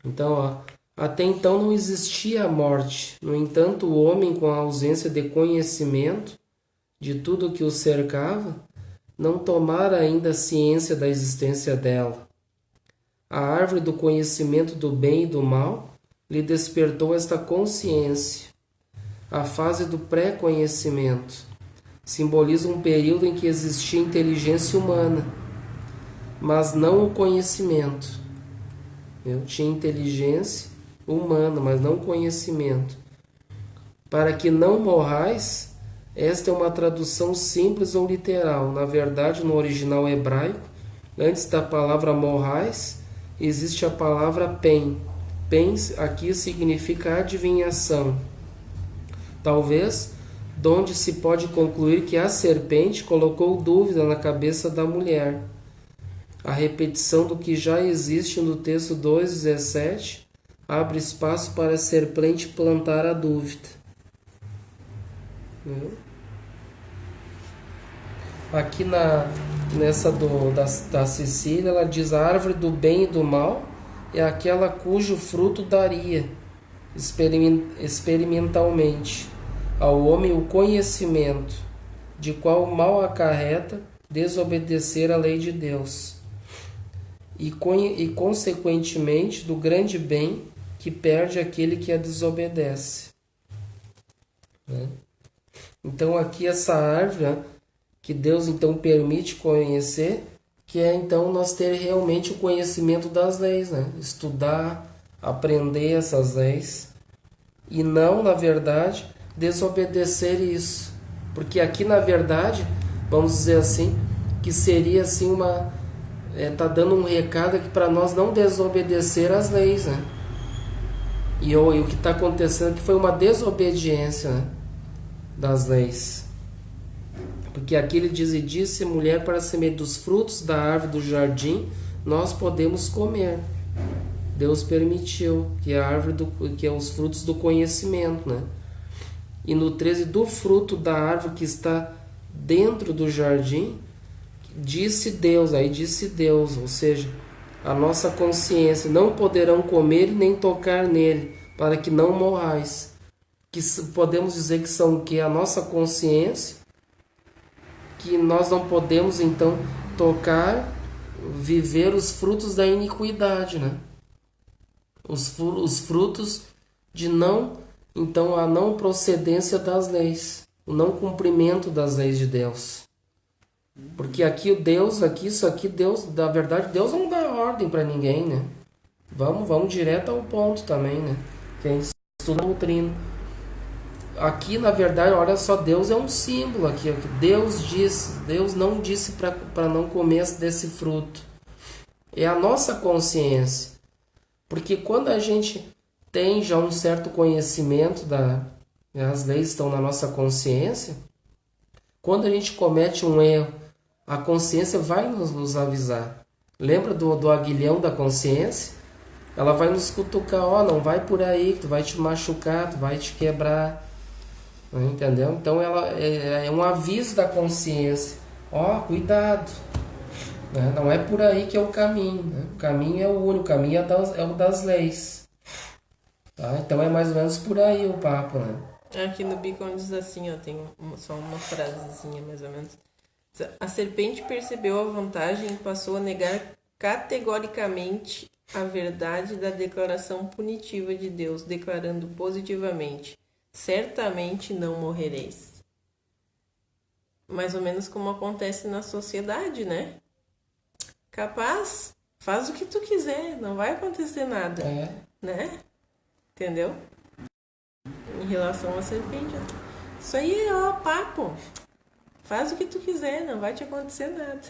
Então, ó, até então não existia a morte. No entanto, o homem, com a ausência de conhecimento de tudo o que o cercava, não tomara ainda ciência da existência dela. A árvore do conhecimento do bem e do mal lhe despertou esta consciência. A fase do pré-conhecimento simboliza um período em que existia inteligência humana, mas não o conhecimento. Tinha inteligência humana, mas não conhecimento. Para que não morrais, esta é uma tradução simples ou literal. Na verdade, no original hebraico, antes da palavra morrais, existe a palavra pen. Pen aqui significa adivinhação. Talvez, donde se pode concluir que a serpente colocou dúvida na cabeça da mulher. A repetição do que já existe no texto 2,17 abre espaço para a serpente plantar a dúvida. Aqui nessa da Cecília, ela diz: a árvore do bem e do mal é aquela cujo fruto daria experimentalmente ao homem o conhecimento de qual o mal acarreta desobedecer a lei de Deus, e consequentemente do grande bem que perde aquele que a desobedece. Então aqui essa árvore que Deus então permite conhecer, que é então nós ter realmente o conhecimento das leis, né? Estudar, aprender essas leis e não, na verdade, desobedecer isso. Porque aqui, na verdade, vamos dizer assim, que seria assim tá dando um recado aqui para nós não desobedecer as leis, né? E o que está acontecendo aqui foi uma desobediência, né, das leis. Porque aqui ele diz: e disse mulher, para semear dos frutos da árvore do jardim nós podemos comer. Deus permitiu que a árvore que é os frutos do conhecimento, né? E no 13, do fruto da árvore que está dentro do jardim, disse Deus, ou seja, a nossa consciência: não poderão comer nem tocar nele, para que não morrais. Que podemos dizer que são que a nossa consciência, que nós não podemos então tocar, viver os frutos da iniquidade, né? Os frutos de então a não procedência das leis, o não cumprimento das leis de Deus. Porque aqui Deus, na verdade, Deus não dá ordem para ninguém, né? Vamos direto ao ponto também, né? Que a gente estuda a doutrina. Aqui, na verdade, olha só, Deus é um símbolo aqui. Deus não disse para não comer desse fruto. É a nossa consciência. Porque quando a gente tem já um certo conhecimento as leis estão na nossa consciência, quando a gente comete um erro, a consciência vai nos avisar. Lembra do aguilhão da consciência? Ela vai nos cutucar: não vai por aí, que tu vai te machucar, tu vai te quebrar. Entendeu? Então ela é um aviso da consciência: cuidado, né? Não é por aí que é o caminho, né? O caminho é o único, o caminho é o das leis, tá? Então é mais ou menos por aí o papo, né?
Aqui no Bicon diz assim, tem só uma frasezinha mais ou menos: a serpente percebeu a vantagem e passou a negar categoricamente a verdade da declaração punitiva de Deus, declarando positivamente: certamente não morrereis. Mais ou menos como acontece na sociedade, né? Capaz, faz o que tu quiser, não vai acontecer nada, né? Entendeu? Em relação à serpente, isso aí é papo. Faz o que tu quiser, não vai te acontecer nada.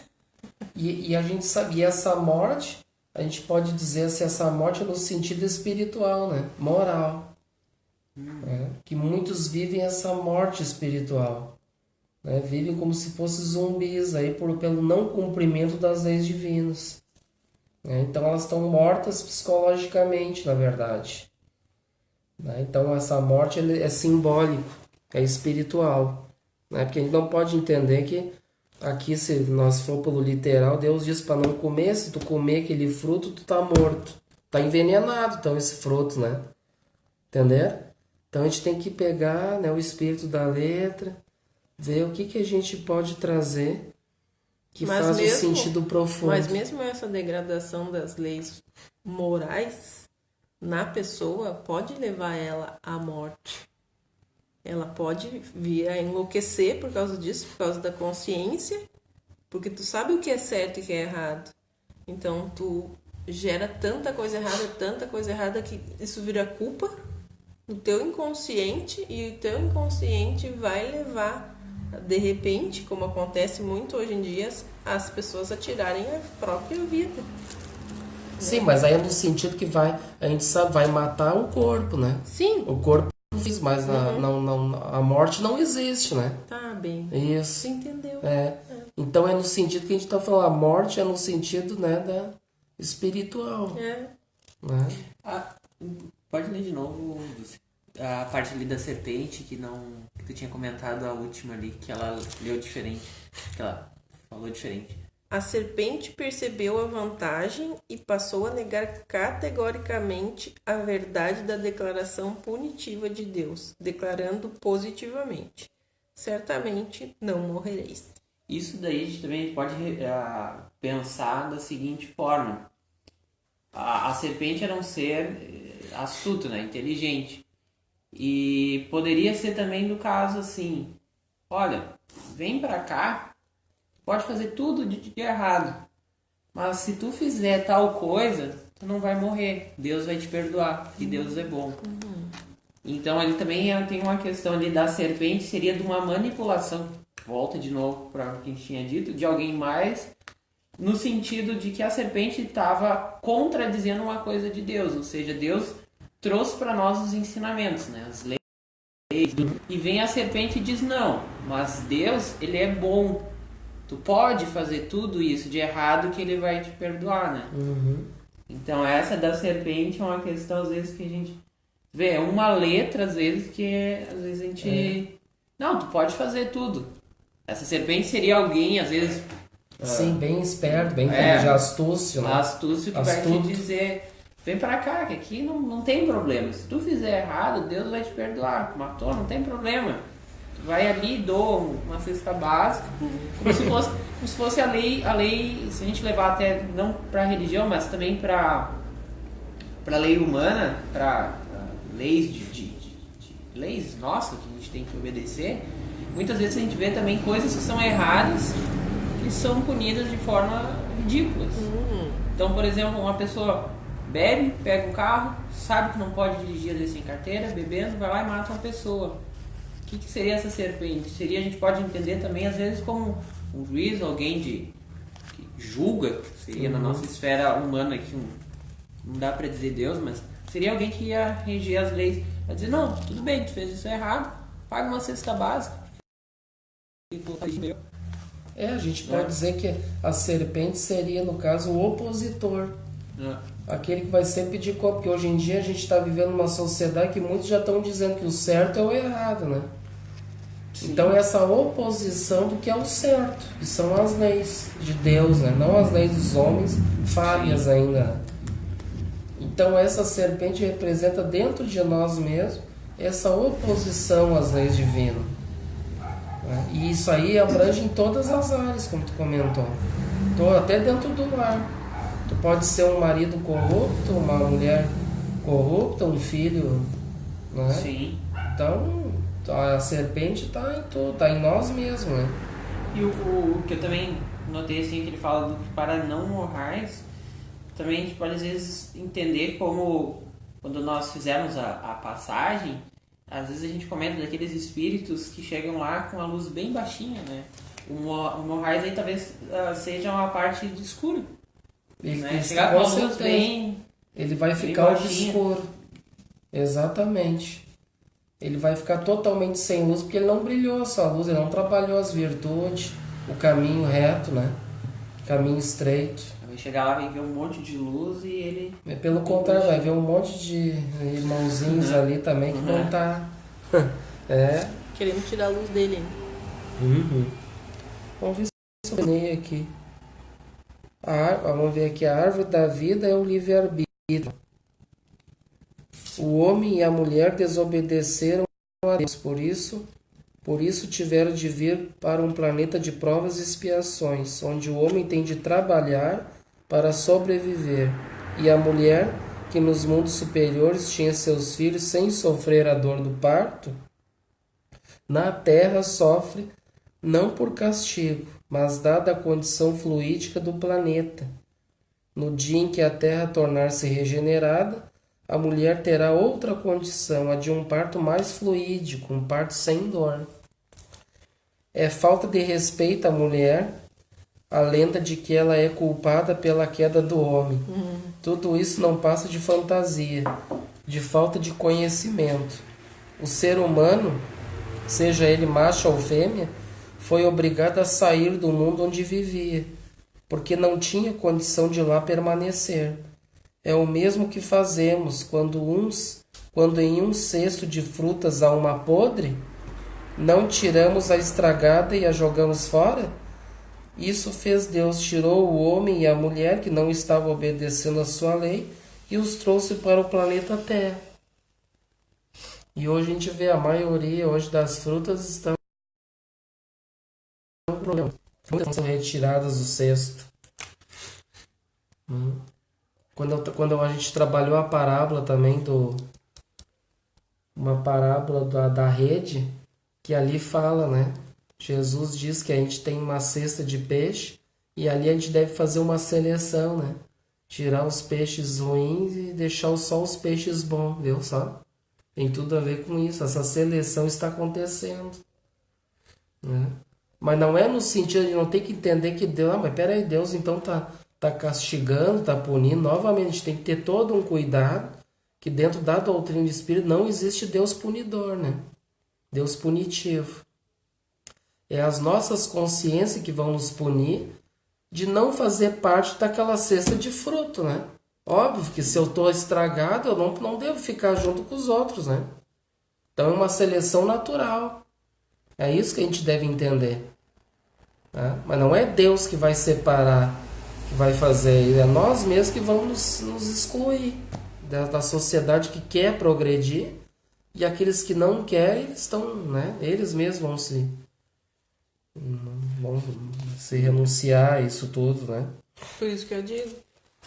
E a gente sabe, essa morte, a gente pode dizer assim, essa morte é no sentido espiritual, né? Moral. Que muitos vivem essa morte espiritual, né? Vivem como se fossem zumbis aí pelo não cumprimento das leis divinas, né? Então elas estão mortas psicologicamente, na verdade, né? Então essa morte é simbólico, é espiritual, né? Porque a gente não pode entender que aqui, se nós for pelo literal, Deus diz para não comer. Se tu comer aquele fruto, tu tá morto, tá envenenado, então esse fruto, né? Entender? Então a gente tem que pegar, né, o espírito da letra, ver o que a gente pode trazer que faz um sentido profundo.
Mas mesmo essa degradação das leis morais na pessoa pode levar ela à morte. Ela pode vir a enlouquecer por causa disso, por causa da consciência, porque tu sabe o que é certo e o que é errado. Então tu gera tanta coisa errada que isso vira culpa no teu inconsciente, e o teu inconsciente vai levar, de repente, como acontece muito hoje em dia, as pessoas a tirarem a própria vida.
Sim, mas aí é no sentido que a gente sabe, vai matar o corpo, né?
Sim.
O corpo fiz, mas a morte não existe, né?
Tá bem.
Isso.
Você entendeu?
Então é no sentido que a gente está falando, a morte é no sentido, né, da espiritual. Né?
Pode ler de novo a parte ali da serpente que tu tinha comentado, a última ali, que ela leu diferente, que ela falou diferente.
A serpente percebeu a vantagem e passou a negar categoricamente a verdade da declaração punitiva de Deus, declarando positivamente: certamente não morrereis.
Isso daí a gente também pode pensar da seguinte forma: a serpente era um ser astuto, né? Inteligente, e poderia ser também do caso assim: olha, vem pra cá, pode fazer tudo de errado, mas se tu fizer tal coisa, tu não vai morrer. Deus vai te perdoar, e Deus é bom. Então ele também tem uma questão ali da serpente, seria de uma manipulação, volta de novo para o que a gente tinha dito, de alguém mais, no sentido de que a serpente estava contradizendo uma coisa de Deus, ou seja, Deus trouxe para nós os ensinamentos, né, as leis, e vem a serpente e diz não, mas Deus, ele é bom, tu pode fazer tudo isso de errado que ele vai te perdoar, né? Então essa da serpente é uma questão às vezes que a gente vê, é uma letra às vezes que às vezes a gente não, tu pode fazer tudo. Essa serpente seria alguém às vezes
Sim, bem esperto, bem de astúcio, né?
Astúcio que vai te dizer, vem pra cá, que aqui não tem problema. Se tu fizer errado, Deus vai te perdoar. Tu matou, não tem problema. Tu vai ali e doa uma cesta básica, como se fosse a lei, se a gente levar até, não pra religião, mas também pra lei humana, pra leis leis nossas que a gente tem que obedecer. Muitas vezes a gente vê também coisas que são erradas que são punidas de forma ridículas. Então, por exemplo, uma pessoa bebe, pega um carro, sabe que não pode dirigir às vezes sem carteira, bebendo, vai lá e mata uma pessoa. O que seria essa serpente? A gente pode entender também às vezes como um juiz, alguém que julga, seria na nossa esfera humana que não dá para dizer Deus, mas seria alguém que ia reger as leis, vai dizer, não, tudo bem, tu fez isso errado, paga uma cesta básica.
A gente pode dizer que a serpente seria, no caso, o opositor. Aquele que vai sempre pedir conta, porque hoje em dia a gente está vivendo uma sociedade que muitos já estão dizendo que o certo é o errado, né? Sim. Então essa oposição do que é o certo, que são as leis de Deus, né? Não as leis dos homens, falhas ainda. Então essa serpente representa dentro de nós mesmos essa oposição às leis divinas. E isso aí abrange em todas as áreas, como tu comentou. Até dentro do lar. Tu pode ser um marido corrupto, uma mulher corrupta, um filho, né?
Sim.
Então a serpente está em tudo, está em nós mesmos, né?
E o que eu também notei assim, que ele fala do que para não morrais, também a gente pode às vezes entender como quando nós fizemos a passagem, às vezes a gente comenta daqueles espíritos que chegam lá com a luz bem baixinha, né? O morrais aí talvez seja uma parte de escuro. Né? Chegar com a luz bem...
Ele vai ficar obscuro. Exatamente. Ele vai ficar totalmente sem luz, porque ele não brilhou a sua luz, ele não trabalhou as virtudes, o caminho reto, né? Caminho estreito.
Vai chegar lá, vai ver um monte de luz e ele...
Pelo contrário, vai ver um monte de irmãozinhos ali também que vão estar...
querendo tirar a luz dele.
Vamos ver se eu penei aqui. Vamos ver aqui. A árvore da vida é o livre-arbítrio. O homem e a mulher desobedeceram a Deus, por isso tiveram de vir para um planeta de provas e expiações, onde o homem tem de trabalhar para sobreviver, e a mulher, que nos mundos superiores tinha seus filhos sem sofrer a dor do parto, na terra sofre não por castigo, mas dada a condição fluídica do planeta. No dia em que a terra tornar-se regenerada, a mulher terá outra condição, a de um parto mais fluídico, um parto sem dor. É falta de respeito à mulher a lenda de que ela é culpada pela queda do homem. Tudo isso não passa de fantasia, de falta de conhecimento. O ser humano, seja ele macho ou fêmea, foi obrigado a sair do mundo onde vivia, porque não tinha condição de lá permanecer. É o mesmo que fazemos quando em um cesto de frutas há uma podre, não tiramos a estragada e a jogamos fora? Isso fez Deus, tirou o homem e a mulher que não estavam obedecendo a sua lei e os trouxe para o planeta Terra. E hoje a gente vê a maioria hoje das frutas estão frutas são retiradas do cesto. Quando a gente trabalhou a parábola também uma parábola da rede, que ali fala, né? Jesus diz que a gente tem uma cesta de peixe E ali a gente deve fazer uma seleção, né? Tirar os peixes ruins e deixar só os peixes bons, viu só? Tem tudo a ver com isso. Essa seleção está acontecendo, né? Mas não é no sentido de não ter que entender que Deus... Ah, mas peraí, Deus então tá castigando, tá punindo. Novamente, a gente tem que ter todo um cuidado que dentro da doutrina de espírito não existe Deus punidor, né? Deus punitivo. É as nossas consciências que vão nos punir de não fazer parte daquela cesta de fruto, né? Óbvio que se eu estou estragado, eu não devo ficar junto com os outros, né? Então é uma seleção natural. É isso que a gente deve entender. Né? Mas não é Deus que vai separar, que vai fazer. É nós mesmos que vamos nos excluir da sociedade que quer progredir. E aqueles que não querem, eles estão, né? Eles mesmos vão se renunciar a isso tudo, né?
Por isso que eu digo,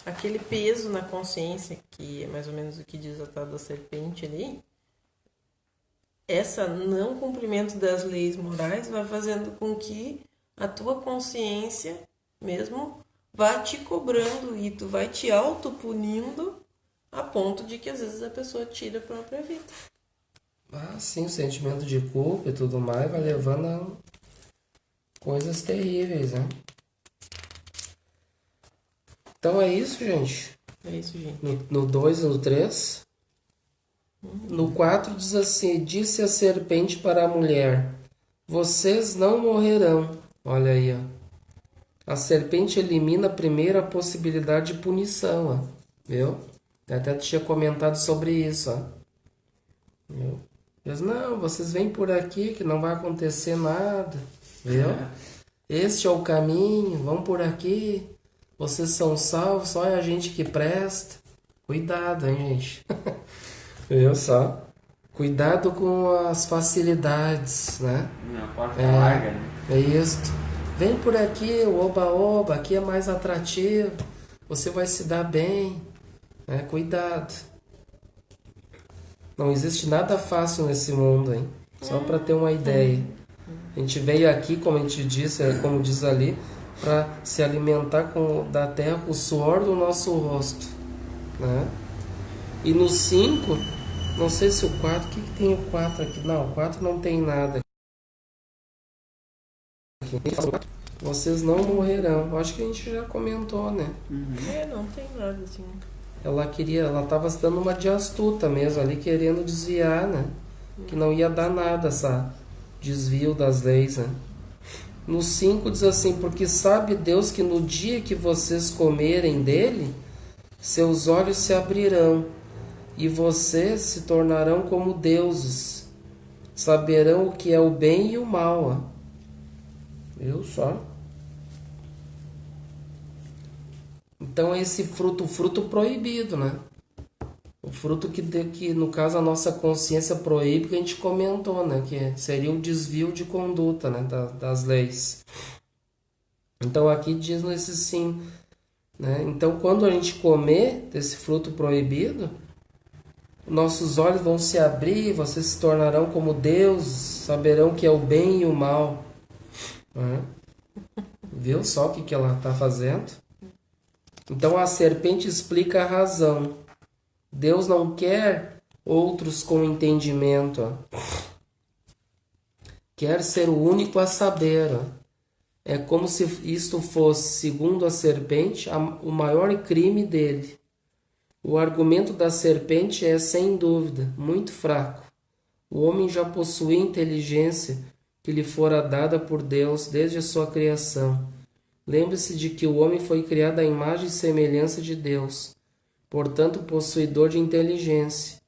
aquele peso na consciência, que é mais ou menos o que diz a tal da serpente ali, essa não cumprimento das leis morais vai fazendo com que a tua consciência mesmo vá te cobrando e tu vai te autopunindo a ponto de que às vezes a pessoa tira a própria vida.
Ah, sim, o sentimento de culpa e tudo mais vai levando a coisas terríveis, né? Então é isso, gente.
É isso, gente.
No 2 e no 3. No 4 diz assim: disse a serpente para a mulher: vocês não morrerão. Olha aí, ó. A serpente elimina primeiro a possibilidade de punição, ó. Viu? Eu até tinha comentado sobre isso, ó. Viu? Diz, não, vocês vêm por aqui que não vai acontecer nada. Viu? Este é o caminho, vão por aqui. Vocês são salvos, só é a gente que presta. Cuidado, hein, gente? Viu só? Cuidado com as facilidades, né?
A porta larga, né?
É isso. Vem por aqui, o oba-oba, aqui é mais atrativo. Você vai se dar bem. Né? Cuidado. Não existe nada fácil nesse mundo, hein? Só para ter uma ideia. A gente veio aqui, como a gente disse, como diz ali, para se alimentar da terra com o suor do nosso rosto, né? E no 5, não sei se o 4, o que tem o 4 aqui? Não, o 4 não tem nada aqui. Vocês não morrerão. Acho que a gente já comentou, né?
Não tem nada assim.
Ela estava se dando uma de astuta mesmo ali, querendo desviar, né? Que não ia dar nada essa desvio das leis, né? No 5 diz assim: porque sabe Deus que no dia que vocês comerem dele, seus olhos se abrirão e vocês se tornarão como deuses, saberão o que é o bem e o mal. Ó. Viu só? Então esse fruto, o fruto proibido, né? O fruto que no caso a nossa consciência proíbe, que a gente comentou, né? Que seria o desvio de conduta, né? Das leis. Então aqui diz nesse sim, né? Então quando a gente comer desse fruto proibido, nossos olhos vão se abrir, vocês se tornarão como Deus, saberão que é o bem e o mal. Né? Viu só o que ela está fazendo? Então a serpente explica a razão. Deus não quer outros com entendimento. Ó. Quer ser o único a saber. Ó. É como se isto fosse, segundo a serpente, o maior crime dele. O argumento da serpente é, sem dúvida, muito fraco. O homem já possui inteligência que lhe fora dada por Deus desde a sua criação. Lembre-se de que o homem foi criado à imagem e semelhança de Deus, portanto possuidor de inteligência.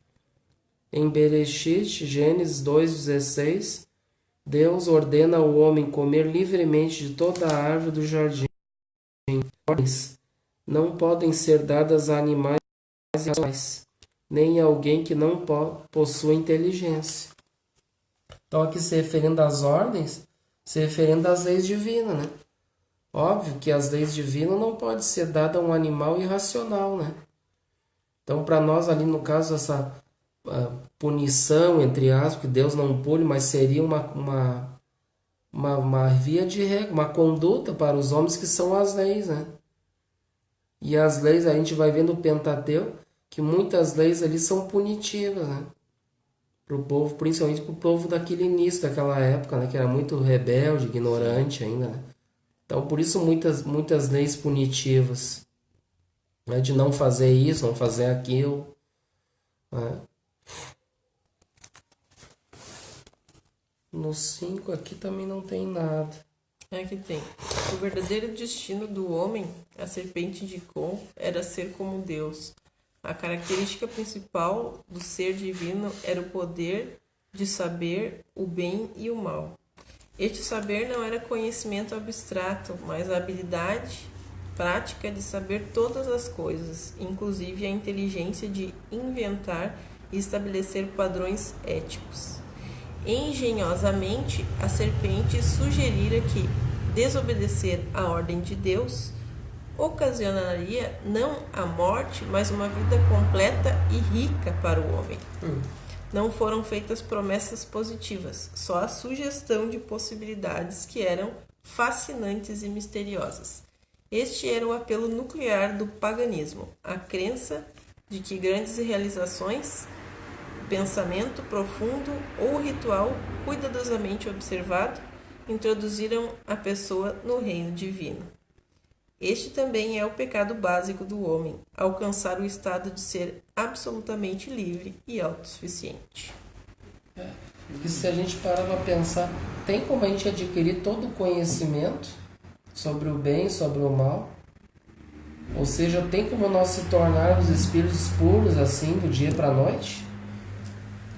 Em Bereshit, Gênesis 2,16, Deus ordena ao homem comer livremente de toda a árvore do jardim. Ordens não podem ser dadas a animais nem a alguém que não possua inteligência. Então aqui se referindo às ordens, se referindo às leis divinas, né? Óbvio que as leis divinas não podem ser dadas a um animal irracional, né? Então para nós ali no caso essa punição, entre aspas, que Deus não pune, mas seria uma uma via de regra, uma conduta para os homens que são as leis, né? E as leis, a gente vai vendo o Pentateuco, que muitas leis ali são punitivas, né? Para o povo, principalmente para o povo daquele início, daquela época, né? Que era muito rebelde, ignorante ainda, né? Então, por isso muitas leis punitivas, né? De não fazer isso, não fazer aquilo, né? No 5 aqui também não tem nada.
Aqui tem. O verdadeiro destino do homem, a serpente indicou, era ser como Deus. A característica principal do ser divino era o poder de saber o bem e o mal. Este saber não era conhecimento abstrato, mas a habilidade prática de saber todas as coisas, inclusive a inteligência de inventar e estabelecer padrões éticos. Engenhosamente, a serpente sugerira que desobedecer à ordem de Deus ocasionaria não a morte, mas uma vida completa e rica para o homem. Não foram feitas promessas positivas, só a sugestão de possibilidades que eram fascinantes e misteriosas. Este era o apelo nuclear do paganismo, a crença de que grandes realizações, pensamento profundo ou ritual cuidadosamente observado introduziram a pessoa no reino divino. Este também é o pecado básico do homem, alcançar o estado de ser absolutamente livre e autossuficiente.
Porque se a gente parar para pensar, tem como a gente adquirir todo o conhecimento sobre o bem, sobre o mal? Ou seja, tem como nós se tornarmos espíritos puros assim, do dia para a noite?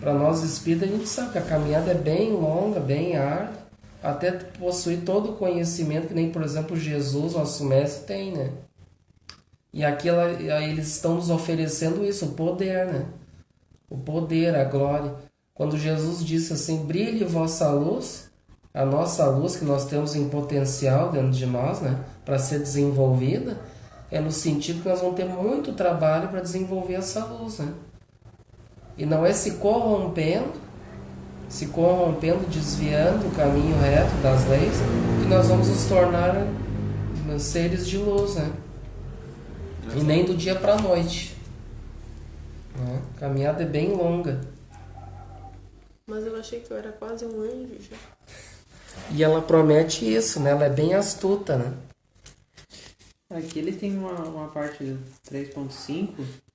Para nós espíritas, a gente sabe que a caminhada é bem longa, bem árdua, até possuir todo o conhecimento que nem, por exemplo, Jesus, nosso mestre, tem, né? E aqui eles estão nos oferecendo isso, o poder, né? O poder, a glória. Quando Jesus disse assim, brilhe vossa luz, a nossa luz que nós temos em potencial dentro de nós, né? Para ser desenvolvida, é no sentido que nós vamos ter muito trabalho para desenvolver essa luz, né? E não é se corrompendo, desviando o caminho reto das leis, que nós vamos nos tornar seres de luz, né? E nem do dia para a noite, né? A caminhada é bem longa.
Mas eu achei que eu era quase um anjo já.
E ela promete isso, né? Ela é bem astuta, né?
Aqui ele tem uma parte do 3.5.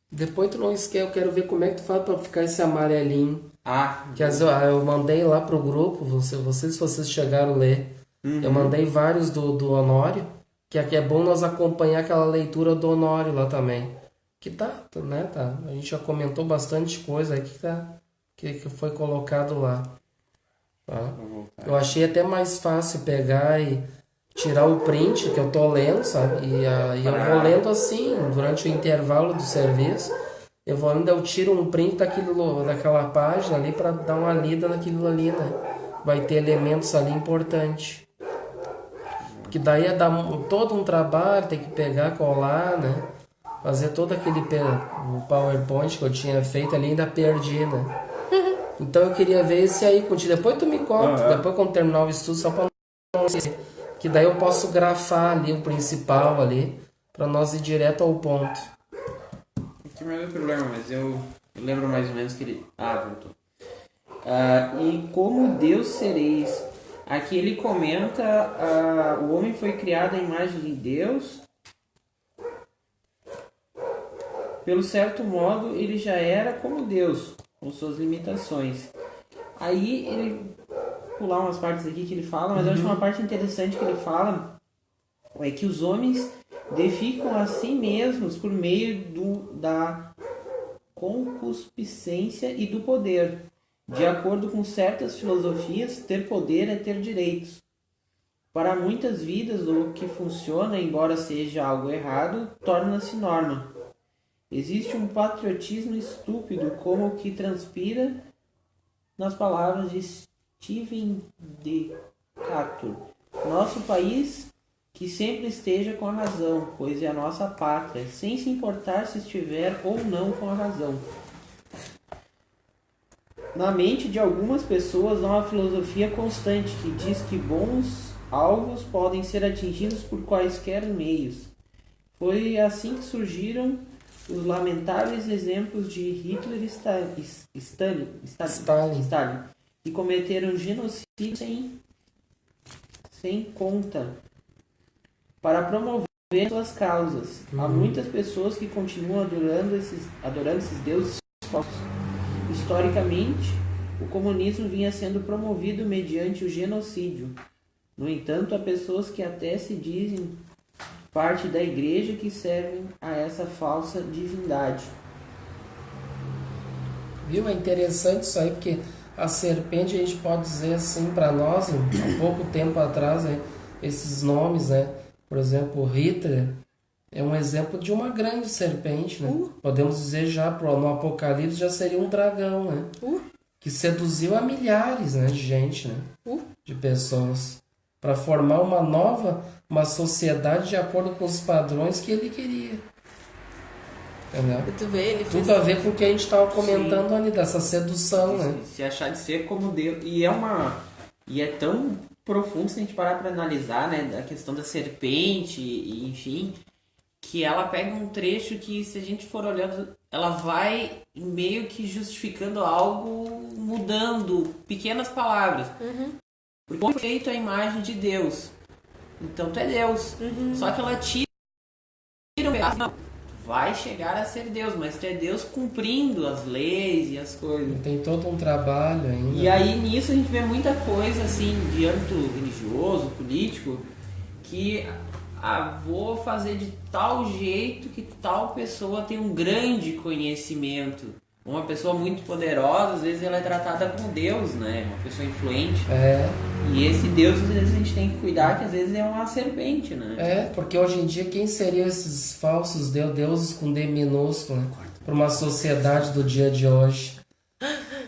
Depois tu não esquece, eu quero ver como é que tu faz pra ficar esse amarelinho. Que eu mandei lá pro grupo, se vocês chegaram a ler. Eu mandei vários do Honório, que aqui é bom nós acompanhar aquela leitura do Honório lá também. Que né? A gente já comentou bastante coisa aí que foi colocado lá. Tá? Eu achei até mais fácil pegar e tirar o print que eu tô lendo, sabe? E eu vou lendo assim, durante o intervalo do serviço. Eu tiro um print daquela página ali para dar uma lida naquilo ali, né? Vai ter elementos ali importantes. Porque daí ia dar todo um trabalho, tem que pegar, colar, né? Fazer todo aquele o PowerPoint que eu tinha feito ali, ainda perdi, né? Então eu queria ver esse aí contigo. Depois tu me conta, depois quando terminar o estudo, só para não esquecer. Que daí eu posso grafar ali o principal ali, para nós ir direto ao ponto.
Não tem mais problema, mas eu lembro mais ou menos que ele... voltou. E como Deus sereis. Aqui ele comenta, o homem foi criado à imagem de Deus. Pelo certo modo, ele já era como Deus, com suas limitações. Aí ele... pular umas partes aqui que ele fala, mas eu acho uma parte interessante que ele fala é que os homens deificam a si mesmos por meio da concupiscência e do poder. De acordo com certas filosofias, ter poder é ter direitos. Para muitas vidas, o que funciona, embora seja algo errado, torna-se norma. Existe um patriotismo estúpido como o que transpira nas palavras de Steven Decatur. Nosso país que sempre esteja com a razão, pois é a nossa pátria, sem se importar se estiver ou não com a razão. Na mente de algumas pessoas há uma filosofia constante que diz que bons alvos podem ser atingidos por quaisquer meios. Foi assim que surgiram os lamentáveis exemplos de Hitler e Stalin, que cometeram genocídio sem conta para promover suas causas. Há muitas pessoas que continuam adorando esses deuses falsos. Historicamente, o comunismo vinha sendo promovido mediante o genocídio. No entanto, há pessoas que até se dizem parte da igreja que servem a essa falsa divindade.
Viu? É interessante isso aí, porque a serpente, a gente pode dizer assim para nós, há pouco tempo atrás, né, esses nomes, né? Por exemplo, Hitler é um exemplo de uma grande serpente, né? Podemos dizer já no Apocalipse já seria um dragão, né? Que seduziu a milhares, né, de gente, né? De pessoas, para formar uma sociedade de acordo com os padrões que ele queria. Entendeu? Tudo a ver com o que a gente estava comentando ali, dessa sedução, né?
Se achar de ser como Deus. E é tão profundo se a gente parar para analisar, né? A questão da serpente, e, enfim, que ela pega um trecho que, se a gente for olhando, ela vai meio que justificando algo, mudando pequenas palavras. Porque foi feito a imagem de Deus. Então tu é Deus. Só que ela tira um pedaço. Não, vai chegar a ser Deus, mas tu é Deus cumprindo as leis e as coisas.
Tem todo um trabalho ainda.
E aí nisso a gente vê muita coisa assim, de âmbito religioso, político, que vou fazer de tal jeito que tal pessoa tem um grande conhecimento. Uma pessoa muito poderosa, às vezes ela é tratada como Deus, né? Uma pessoa influente. E esse Deus, às vezes, a gente tem que cuidar, que às vezes é uma serpente, né?
Porque hoje em dia, quem seriam esses falsos deuses com D minúsculo, né? Para uma sociedade do dia de hoje.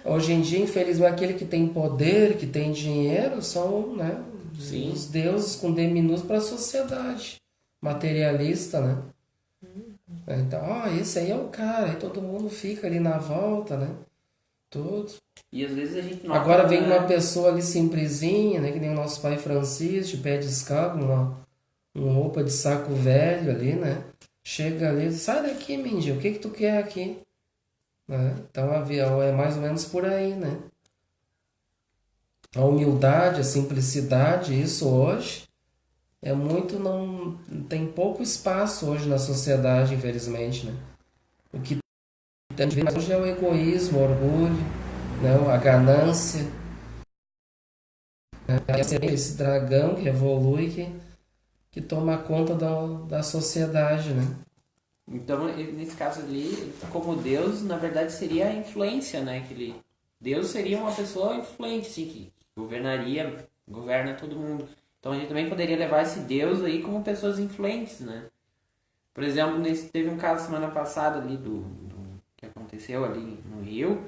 Hoje em dia, infelizmente, aquele que tem poder, que tem dinheiro, são, né, os deuses com D minúsculo para a sociedade materialista, né? Então, esse aí é o cara, aí todo mundo fica ali na volta, né? Tudo.
E às vezes a gente não.
Agora vem uma pessoa ali simplesinha, né? Que nem o nosso pai Francisco, de pé descalço, uma roupa de saco velho ali, né? Chega ali, sai daqui, mendigo, o que tu quer aqui? Né? Então é mais ou menos por aí, né? A humildade, a simplicidade, isso hoje é muito, não tem pouco espaço hoje na sociedade, infelizmente, né? O que tem hoje é o egoísmo, o orgulho, né? A ganância, né? Esse dragão que evolui, que toma conta da sociedade, né?
Então, nesse caso ali, como Deus, na verdade seria a influência, né? Deus seria uma pessoa influente, assim, que governa todo mundo. Então a gente também poderia levar esse Deus aí como pessoas influentes, né? Por exemplo, teve um caso semana passada ali do que aconteceu ali no Rio,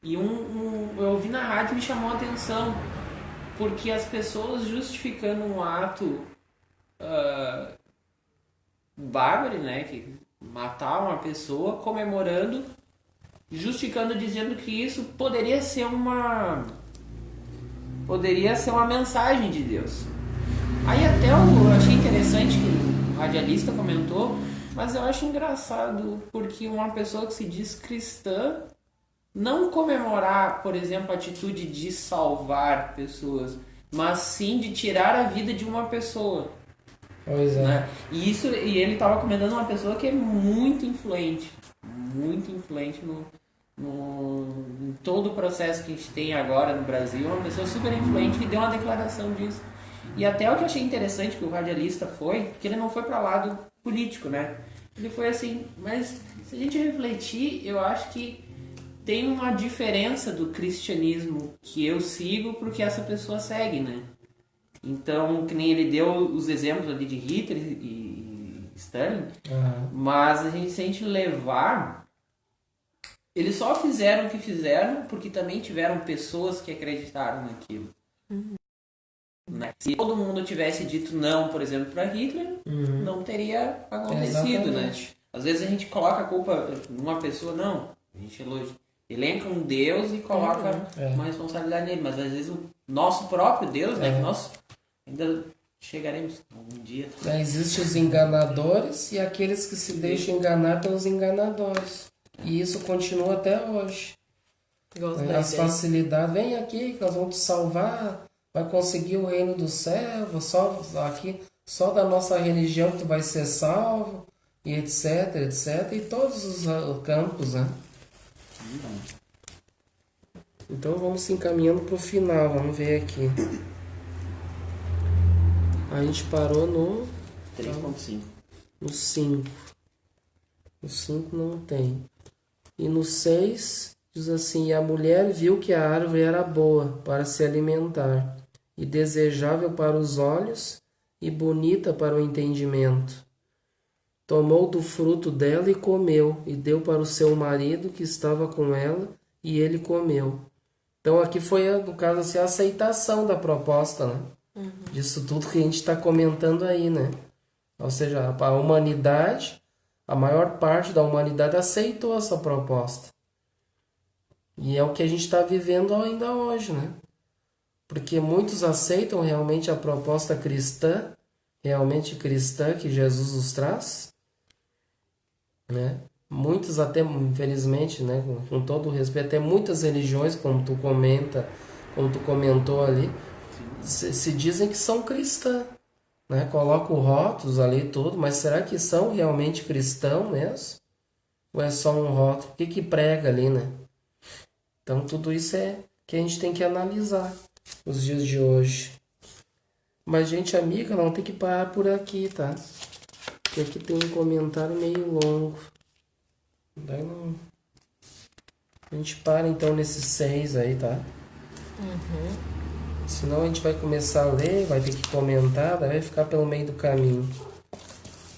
e eu ouvi na rádio e me chamou a atenção, porque as pessoas justificando um ato bárbaro, né? Que matar uma pessoa, comemorando, justificando, dizendo que isso poderia ser uma mensagem de Deus. Aí até eu achei interessante que o radialista comentou, mas eu acho engraçado porque uma pessoa que se diz cristã não comemorar, por exemplo, a atitude de salvar pessoas, mas sim de tirar a vida de uma pessoa.
Pois é.
Né? E ele estava comentando uma pessoa que é muito influente em todo o processo que a gente tem agora no Brasil, uma pessoa super influente que deu uma declaração disso. E até o que eu achei interessante que o radialista foi, que ele não foi para lado político, né? Ele foi assim, mas se a gente refletir, eu acho que tem uma diferença do cristianismo que eu sigo pro que essa pessoa segue, né? Então, que nem ele deu os exemplos ali de Hitler e Stalin, mas se a gente levar, eles só fizeram o que fizeram porque também tiveram pessoas que acreditaram naquilo. Né? Se todo mundo tivesse dito não, por exemplo, para Hitler, não teria acontecido, né? Às vezes a gente coloca a culpa numa pessoa, não. A gente elenca um Deus e coloca uma responsabilidade nele. Mas às vezes o nosso próprio Deus, né? Que nós ainda chegaremos algum dia.
Existem os enganadores e aqueles que se deixam enganar pelos enganadores. E isso continua até hoje. As facilidades, vem aqui que nós vamos te salvar, vai conseguir o reino do céu, só da nossa religião que tu vai ser salvo, e etc, etc, e todos os campos, né? Então vamos se encaminhando para o final, vamos ver aqui. A gente parou no
3.5.
No 5. No 5 não tem. E no 6 diz assim: e a mulher viu que a árvore era boa para se alimentar, e desejável para os olhos, e bonita para o entendimento. Tomou do fruto dela e comeu, e deu para o seu marido que estava com ela, e ele comeu. Então aqui foi, no caso assim, a aceitação da proposta, né? Disso tudo que a gente está comentando aí, né? Ou seja, a humanidade, a maior parte da humanidade aceitou essa proposta. E é o que a gente está vivendo ainda hoje, né? Porque muitos aceitam realmente a proposta cristã, realmente cristã que Jesus nos traz, né? Muitos até, infelizmente, né, com todo o respeito, até muitas religiões, como tu comentou ali, se dizem que são cristãs, né? Colocam rótulos ali e tudo, mas será que são realmente cristãos mesmo? Ou é só um rótulo? O que prega ali, né? Então tudo isso é que a gente tem que analisar nos dias de hoje. Mas, gente amiga, não tem que parar por aqui, tá? Porque aqui tem um comentário meio longo. Daí não... A gente para então nesses 6 aí, tá? Senão a gente vai começar a ler, vai ter que comentar, daí vai ficar pelo meio do caminho.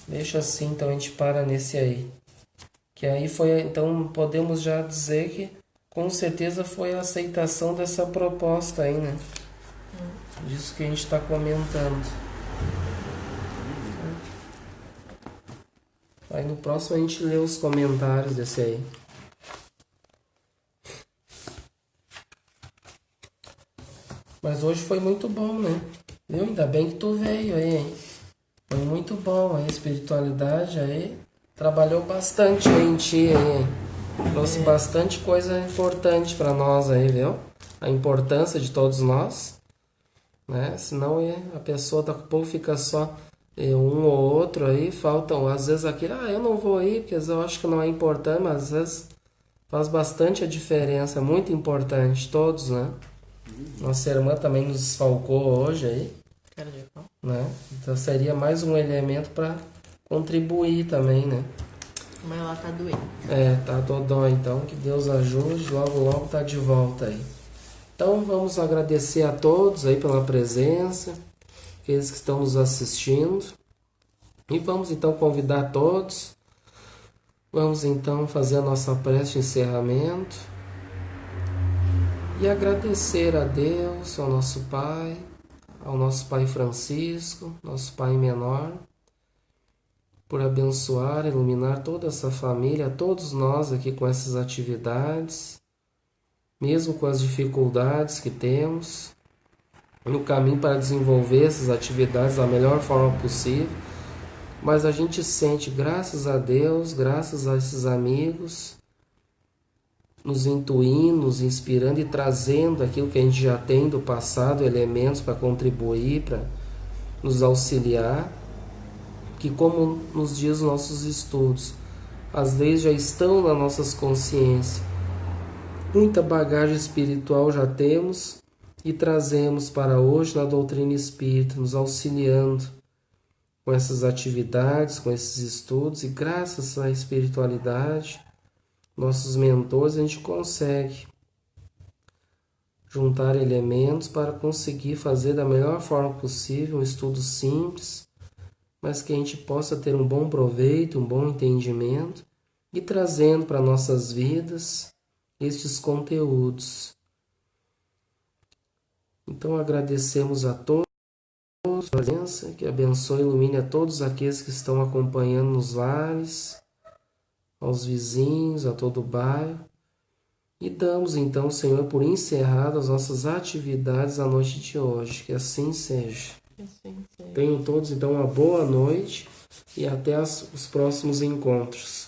Deixa assim, então a gente para nesse aí. Que aí foi, então podemos já dizer que com certeza foi a aceitação dessa proposta aí, né? Disso que a gente está comentando. Aí no próximo a gente lê os comentários desse aí. Mas hoje foi muito bom, né? Viu? Ainda bem que tu veio aí, hein? Foi muito bom a espiritualidade aí. Trabalhou bastante aí em ti aí, hein? Trouxe bastante coisa importante para nós aí, viu? A importância de todos nós, né? Senão a pessoa daqui a pouco fica só um ou outro aí, faltam às vezes aquilo, eu não vou ir porque eu acho que não é importante, mas às vezes faz bastante a diferença, muito importante, todos, né? Nossa irmã também nos desfalcou hoje aí, né? Então seria mais um elemento para contribuir também, né?
Mas ela tá doente.
Tá dodói, então que Deus ajude, logo tá de volta aí. Então vamos agradecer a todos aí pela presença, aqueles que estão nos assistindo, e vamos então convidar todos, vamos então fazer a nossa prece de encerramento e agradecer a Deus, ao nosso Pai, ao nosso Pai Francisco, nosso Pai menor, por abençoar, iluminar toda essa família, todos nós aqui com essas atividades, mesmo com as dificuldades que temos, no caminho para desenvolver essas atividades da melhor forma possível, mas a gente sente, graças a Deus, graças a esses amigos, nos intuindo, nos inspirando e trazendo aquilo que a gente já tem do passado, elementos para contribuir, para nos auxiliar, que como nos dias nossos estudos, as leis já estão nas nossas consciências, muita bagagem espiritual já temos e trazemos para hoje na doutrina espírita, nos auxiliando com essas atividades, com esses estudos, e graças à espiritualidade, nossos mentores, a gente consegue juntar elementos para conseguir fazer da melhor forma possível um estudo simples, mas que a gente possa ter um bom proveito, um bom entendimento e trazendo para nossas vidas estes conteúdos. Então agradecemos a todos a presença, que abençoe e ilumine a todos aqueles que estão acompanhando nos lares, aos vizinhos, a todo o bairro, E damos então, Senhor, por encerradas as nossas atividades a noite de hoje. Que assim seja.
Assim seja.
Tenham todos então uma boa noite e até os próximos encontros.